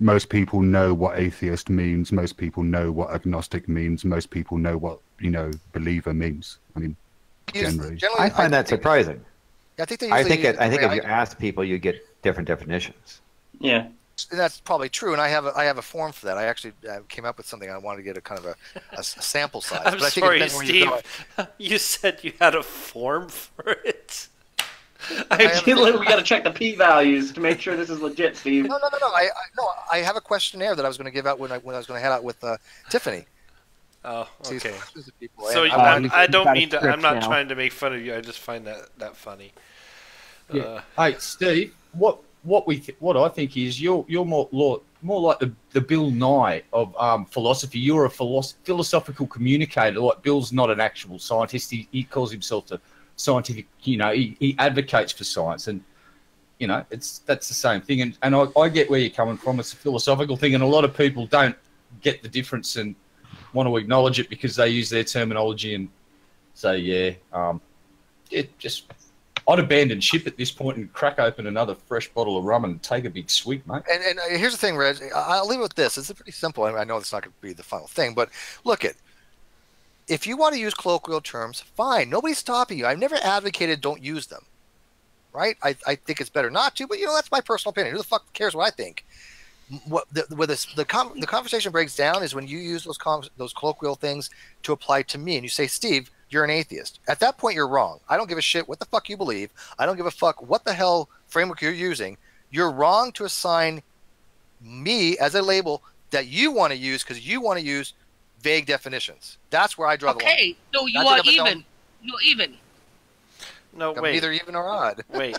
Speaker 10: most people know what atheist means. Most people know what agnostic means. Most people know what, believer means. I mean, generally.
Speaker 14: I find that surprising.
Speaker 4: I think
Speaker 14: I think if you ask people, you get different definitions.
Speaker 8: Yeah.
Speaker 4: That's probably true, and I have a form for that. I actually came up with something. I wanted to get a kind of a sample size.
Speaker 1: I'm
Speaker 4: but I think
Speaker 1: sorry,
Speaker 4: it depends where
Speaker 1: Steve. You said you had a form for it.
Speaker 8: We got to check the p-values to make sure this is legit, Steve.
Speaker 4: No. I have a questionnaire that I was going to give out when I was going to head out with Tiffany.
Speaker 1: Oh, okay.
Speaker 4: So
Speaker 1: I don't mean to. I'm not trying to make fun of you. I just find that funny.
Speaker 19: Yeah. Hey, Steve. What I think is you're more like the Bill Nye of philosophy. You're a philosophical communicator. Like Bill's not an actual scientist. He calls himself a scientific. He advocates for science, and that's the same thing. And I get where you're coming from. It's a philosophical thing, and a lot of people don't get the difference and want to acknowledge it because they use their terminology and say, I'd abandon ship at this point and crack open another fresh bottle of rum and take a big swig, mate.
Speaker 4: And here's the thing, Reg. I'll leave it with this. It's pretty simple. I know it's not going to be the final thing, but look if you want to use colloquial terms, fine. Nobody's stopping you. I've never advocated don't use them, right? I think it's better not to, but that's my personal opinion. Who the fuck cares what I think? The conversation breaks down is when you use those colloquial things to apply to me, and you say, Steve, you're an atheist. At that point, you're wrong. I don't give a shit what the fuck you believe. I don't give a fuck what the hell framework you're using. You're wrong to assign me as a label that you want to use because you want to use vague definitions. That's where I draw the line.
Speaker 17: Okay, so you are even. You're even.
Speaker 1: No, wait.
Speaker 4: Neither even or odd.
Speaker 1: Wait.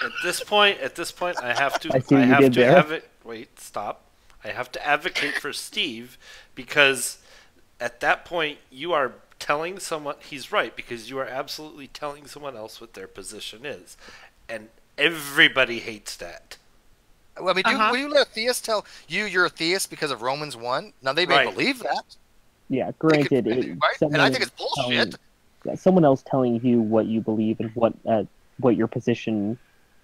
Speaker 1: At this point, I have to. Wait, stop. I have to advocate for Steve because at that point you are telling someone he's right because you are absolutely telling someone else what their position is, and everybody hates that.
Speaker 4: Well, I mean, will you let a theist tell you you're a theist because of Romans 1? Now they may believe that.
Speaker 16: Yeah, granted,
Speaker 4: and I think it's bullshit.
Speaker 16: Someone else telling you what you believe and what your position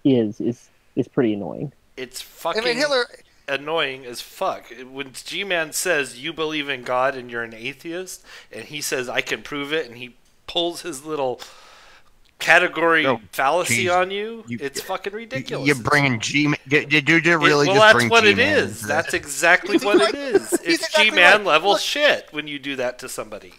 Speaker 16: is pretty annoying.
Speaker 1: It's fucking annoying as fuck. When G-Man says you believe in God and you're an atheist, and he says I can prove it, and he pulls his little category fallacy on you, it's fucking ridiculous.
Speaker 5: You're bringing G-Man. Did you really just
Speaker 1: that's
Speaker 5: bring
Speaker 1: what
Speaker 5: G-Man
Speaker 1: it is. That's exactly what it is. It's exactly G-Man level shit when you do that to somebody.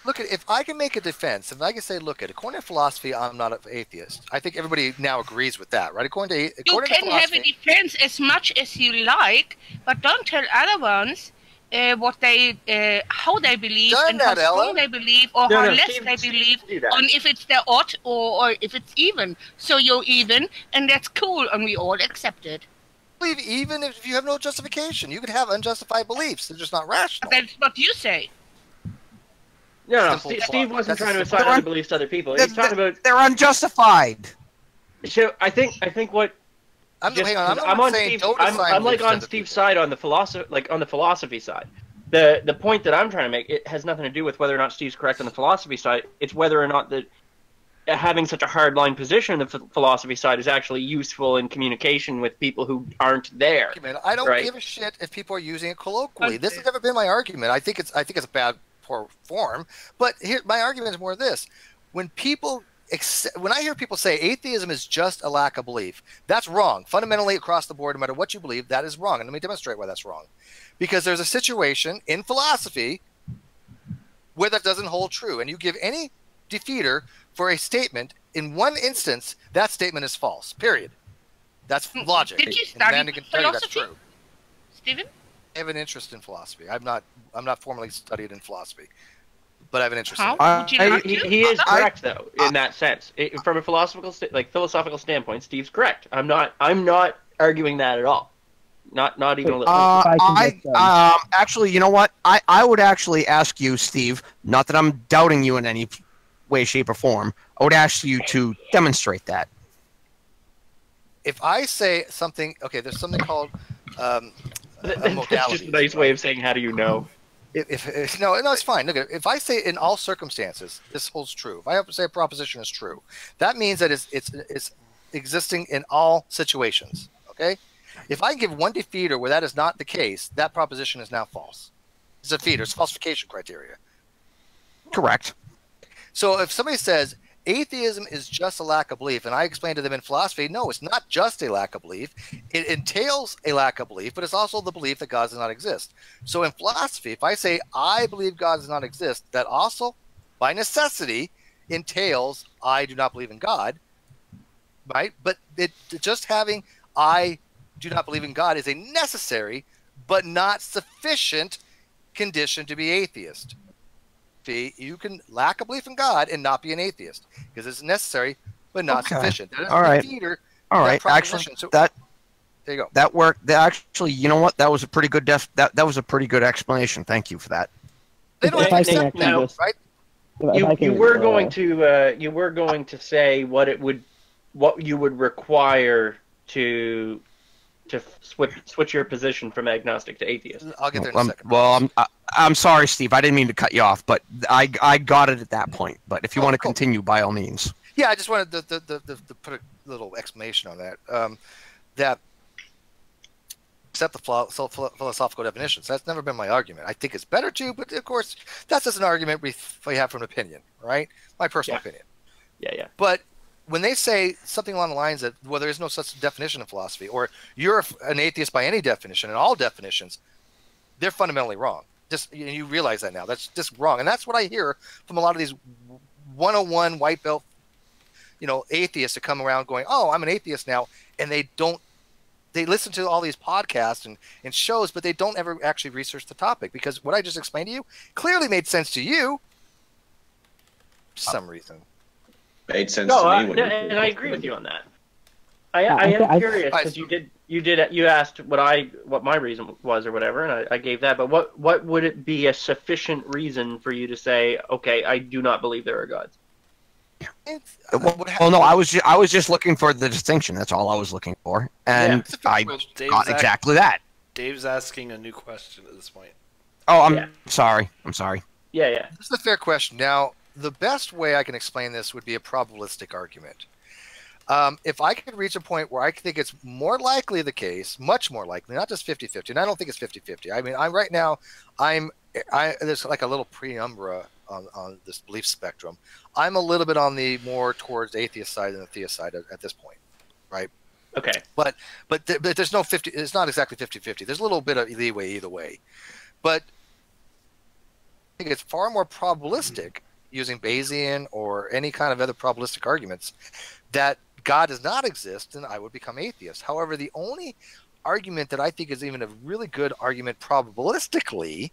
Speaker 4: Look, if I can make a defense, if I can say, look, according to philosophy, I'm not an atheist. I think everybody now agrees with that, right? According
Speaker 17: to have a defense as much as you like, but don't tell other ones how they believe and how strong they believe or how less they believe on if it's their odd or if it's even. So you're even, and that's cool, and we all accept it.
Speaker 4: Believe even if you have no justification. You could have unjustified beliefs. They're just not rational.
Speaker 17: That's what you say.
Speaker 8: No, Steve wasn't trying to assign other beliefs to other people. He's talking about
Speaker 5: they're unjustified.
Speaker 8: So I think what
Speaker 4: I'm
Speaker 8: like on Steve's side on the philosophy side. The point that I'm trying to make, it has nothing to do with whether or not Steve's correct on the philosophy side. It's whether or not that having such a hardline position on the philosophy side is actually useful in communication with people who aren't there.
Speaker 4: Man, I don't give a shit if people are using it colloquially. This has never been my argument. I think it's a bad form, but here my argument is more this: when I hear people say atheism is just a lack of belief, that's wrong. Fundamentally, across the board, no matter what you believe, that is wrong. And let me demonstrate why that's wrong. Because there's a situation in philosophy where that doesn't hold true, and you give any defeater for a statement in one instance, that statement is false. Period. That's logic.
Speaker 17: Did you study philosophy, Stephen?
Speaker 4: I have an interest in philosophy. I'm not formally studied in philosophy, but I have an interest.
Speaker 8: He is correct though in that sense. From a philosophical standpoint, Steve's correct. I'm not arguing that at all. Not even a little.
Speaker 5: Actually, you know what? I would actually ask you, Steve, not that I'm doubting you in any way, shape, or form. I would ask you to demonstrate that.
Speaker 4: If I say something, okay, there's something called
Speaker 8: That's just a nice way of saying, how do you know?
Speaker 4: No, it's fine. Look, if I say in all circumstances this holds true, if I have to say a proposition is true, that means that it's existing in all situations. Okay, if I give one defeater where that is not the case, that proposition is now false. It's a defeater. It's falsification criteria.
Speaker 5: Correct.
Speaker 4: So if somebody says atheism is just a lack of belief, and I explain to them in philosophy, no, it's not just a lack of belief. It entails a lack of belief, but it's also the belief that God does not exist. So in philosophy, if I say I believe God does not exist, that also, by necessity, entails I do not believe in God, right? But just having I do not believe in God is a necessary but not sufficient condition to be atheist. You can lack a belief in God and not be an atheist because it's necessary but not sufficient. That is
Speaker 5: All right. All right. Actually,
Speaker 4: so,
Speaker 5: that
Speaker 4: there you go.
Speaker 5: That worked. Actually, you know what? That was a pretty good that was a pretty good explanation. Thank you for that.
Speaker 4: They don't accept now, right?
Speaker 8: You were going to say what you would require to switch your position from agnostic to atheist.
Speaker 4: I'll get there in a second.
Speaker 5: Well, I'm sorry, Steve. I didn't mean to cut you off, but I got it at that point. But if you want to continue, by all means.
Speaker 4: Yeah, I just wanted to put a little exclamation on that. That accept the philosophical definitions. That's never been my argument. I think it's better to, but of course, that's just an argument we have from an opinion, right? My personal opinion.
Speaker 8: Yeah.
Speaker 4: But when they say something along the lines of, well, there is no such definition in philosophy, or you're an atheist by any definition, and all definitions, they're fundamentally wrong. Just you realize that now. That's just wrong. And that's what I hear from a lot of these 101 white belt, atheists that come around going, oh, I'm an atheist now. And they listen to all these podcasts and shows, but they don't ever actually research the topic, because what I just explained to you clearly made sense to you for some reason.
Speaker 20: Made sense to me.
Speaker 8: And I agree with you on that. I am curious because you asked what my reason was or whatever, and I gave that. But what would it be a sufficient reason for you to say, okay, I do not believe there are gods?
Speaker 5: Well, no, I was just looking for the distinction. That's all I was looking for, and I got exactly that.
Speaker 1: Dave's asking a new question at this point.
Speaker 5: Oh, I'm sorry. I'm sorry.
Speaker 8: Yeah.
Speaker 4: This is a fair question. Now, the best way I can explain this would be a probabilistic argument. If I could reach a point where I think it's more likely the case, much more likely, not just 50-50, and I don't think it's 50-50. I mean, there's like a little penumbra on this belief spectrum. I'm a little bit on the more towards atheist side than the theist side at this point, right?
Speaker 8: Okay.
Speaker 4: But there's no 50. It's not exactly 50-50. There's a little bit of leeway either way, but I think it's far more probabilistic using Bayesian or any kind of other probabilistic arguments that God does not exist, then I would become atheist. However, the only argument that I think is even a really good argument probabilistically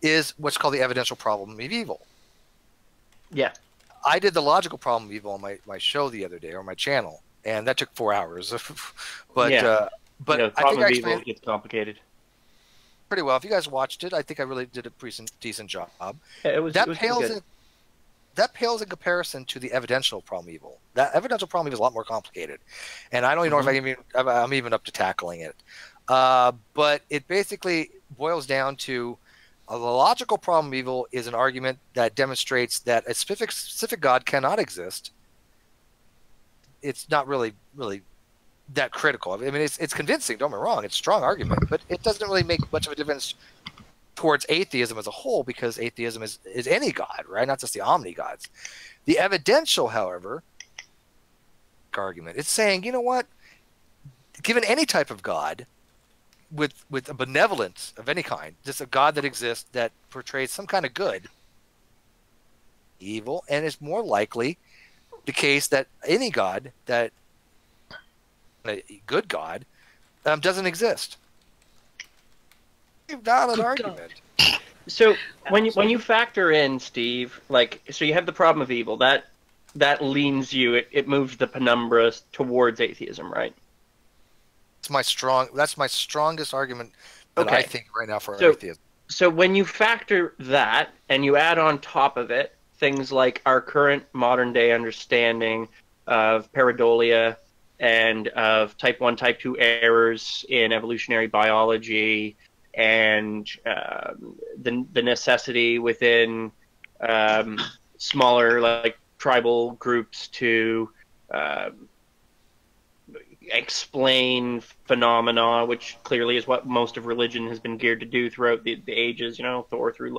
Speaker 4: is what's called the evidential problem of evil.
Speaker 8: Yeah.
Speaker 4: I did the logical problem of evil on my show the other day, or my channel, and that took 4 hours. but I think I
Speaker 8: explained it gets complicated
Speaker 4: pretty well. If you guys watched it, I think I really did a decent job.
Speaker 8: Yeah, it was good.
Speaker 4: That pales in comparison to the evidential problem evil. That evidential problem evil is a lot more complicated, and I don't even know if I'm even up to tackling it. But it basically boils down to the logical problem evil is an argument that demonstrates that a specific God cannot exist. It's not really that critical. I mean, it's convincing. Don't get me wrong; it's a strong argument, but it doesn't really make much of a difference towards atheism as a whole, because atheism is any god, right? Not just the omni gods. The evidential, however, argument, it's saying, you know what? Given any type of god, with a benevolence of any kind, just a god that exists that portrays some kind of good, evil, and it's more likely the case that any god, that a good god, doesn't exist. Valid argument.
Speaker 8: So when you factor in, Steve, so you have the problem of evil that leans you, it moves the penumbra towards atheism, right?
Speaker 4: That's my strongest argument that I think right now for
Speaker 8: So-
Speaker 4: atheism.
Speaker 8: So when you factor that and you add on top of it things like our current modern day understanding of pareidolia and of type 1, type 2 errors in evolutionary biology and the necessity within smaller like tribal groups to explain phenomena, which clearly is what most of religion has been geared to do throughout the ages. You know, Thor through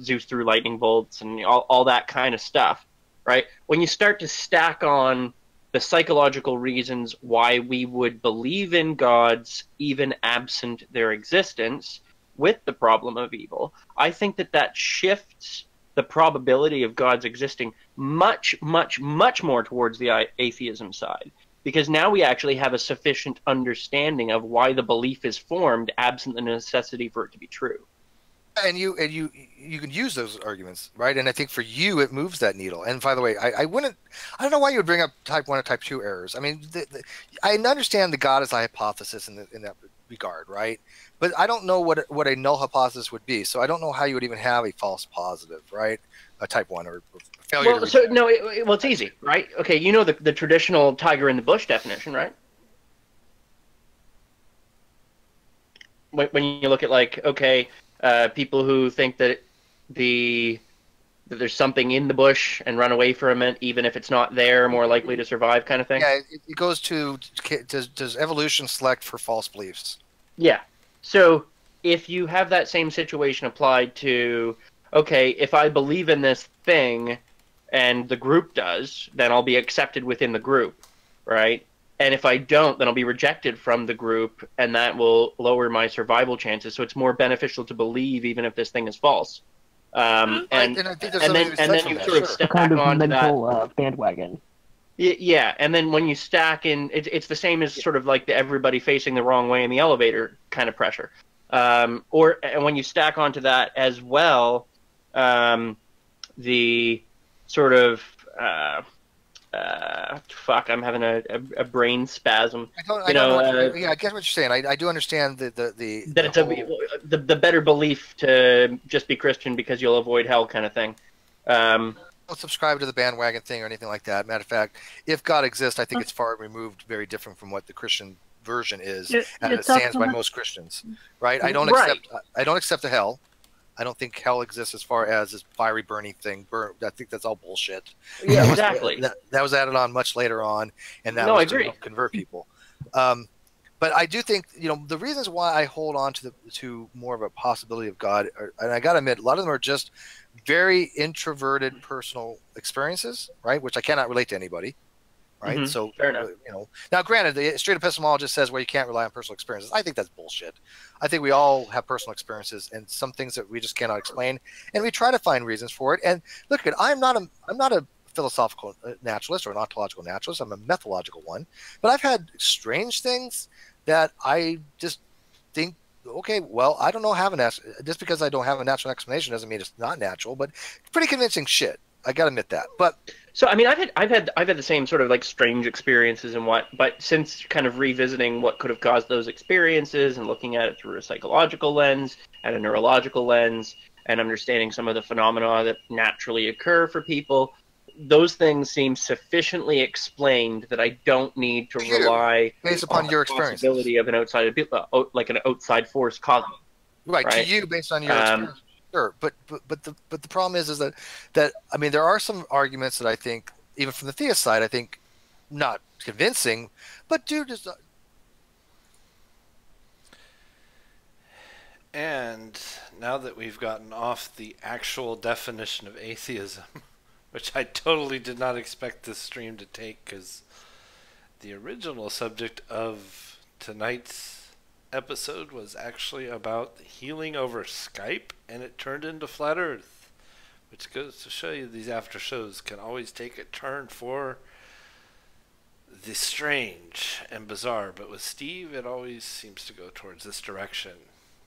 Speaker 8: Zeus through lightning bolts and all that kind of stuff, right? When you start to stack on the psychological reasons why we would believe in gods even absent their existence with the problem of evil, I think that shifts the probability of gods existing much, much, much more towards the atheism side. Because now we actually have a sufficient understanding of why the belief is formed, absent the necessity for it to be true.
Speaker 4: And you can use those arguments, right? And I think for you, it moves that needle. And by the way, I don't know why you would bring up type 1 or type 2 errors. I mean, I understand the God is a hypothesis in that regard, right? But I don't know what a null hypothesis would be. So I don't know how you would even have a false positive, right? A type 1 or failure.
Speaker 8: Well, so no, it's easy, right? Okay, you know the traditional tiger in the bush definition, right? When you look at like, okay, people who think that there's something in the bush and run away from it, even if it's not there, more likely to survive, kind of thing.
Speaker 4: Yeah, it goes to does evolution select for false beliefs?
Speaker 8: Yeah. So if you have that same situation applied to, okay, if I believe in this thing and the group does, then I'll be accepted within the group, right? And if I don't, then I'll be rejected from the group, and that will lower my survival chances. So it's more beneficial to believe even if this thing is false. And then you sort of step back onto that
Speaker 16: bandwagon.
Speaker 8: Yeah, and then when you stack in, it's the same as sort of like the everybody facing the wrong way in the elevator kind of pressure. And when you stack onto that as well, the sort of fuck, I'm having a brain spasm.
Speaker 4: I get what you're saying. I do understand that it's
Speaker 8: the better belief to just be Christian because you'll avoid hell kind of thing.
Speaker 4: Don't subscribe to the bandwagon thing or anything like that. Matter of fact, if God exists, I think it's far removed, very different from what the Christian version is, and it stands by most Christians, right? I don't accept the hell. I don't think hell exists as far as this fiery burning thing. I think that's all bullshit.
Speaker 8: Yeah, exactly.
Speaker 4: That was added on much later on, and that
Speaker 8: I
Speaker 4: was
Speaker 8: agree.
Speaker 4: to convert people. But I do think, the reasons why I hold on to more of a possibility of God, and I got to admit, a lot of them are just very introverted personal experiences, right? Which I cannot relate to anybody, right?
Speaker 8: Mm-hmm.
Speaker 4: So,
Speaker 8: fair enough.
Speaker 4: Now granted, the straight epistemologist says, well, you can't rely on personal experiences. I think that's bullshit. I think we all have personal experiences and some things that we just cannot explain, and we try to find reasons for it. And look, I'm not a philosophical naturalist or an ontological naturalist. I'm a methodological one, but I've had strange things that I just think, okay, well, I don't know just because I don't have a natural explanation doesn't mean it's not natural, but pretty convincing shit. I gotta admit that. But
Speaker 8: so I mean, I've had the same sort of like strange experiences but since kind of revisiting what could have caused those experiences and looking at it through a psychological lens and a neurological lens and understanding some of the phenomena that naturally occur for people, those things seem sufficiently explained that I don't need to rely
Speaker 4: based upon your experience,
Speaker 8: possibility of an outside, like an outside force causing.
Speaker 4: Right, to you based on your experience. Sure, but the problem is that I mean, there are some arguments that I think, even from the theist side, I think not convincing, but dude is.
Speaker 1: And now that we've gotten off the actual definition of atheism, which I totally did not expect this stream to take, because the original subject of tonight's episode was actually about healing over Skype, and it turned into Flat Earth, which goes to show you these after shows can always take a turn for the strange and bizarre. But with Steve, it always seems to go towards this direction.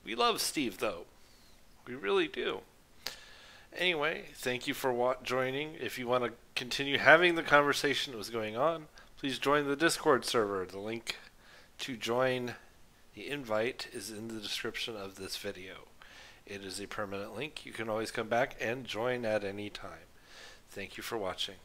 Speaker 1: We love Steve, though. We really do. Anyway, thank you for joining. If you want to continue having the conversation that was going on, please join the Discord server. The link to join the invite is in the description of this video. It is a permanent link. You can always come back and join at any time. Thank you for watching.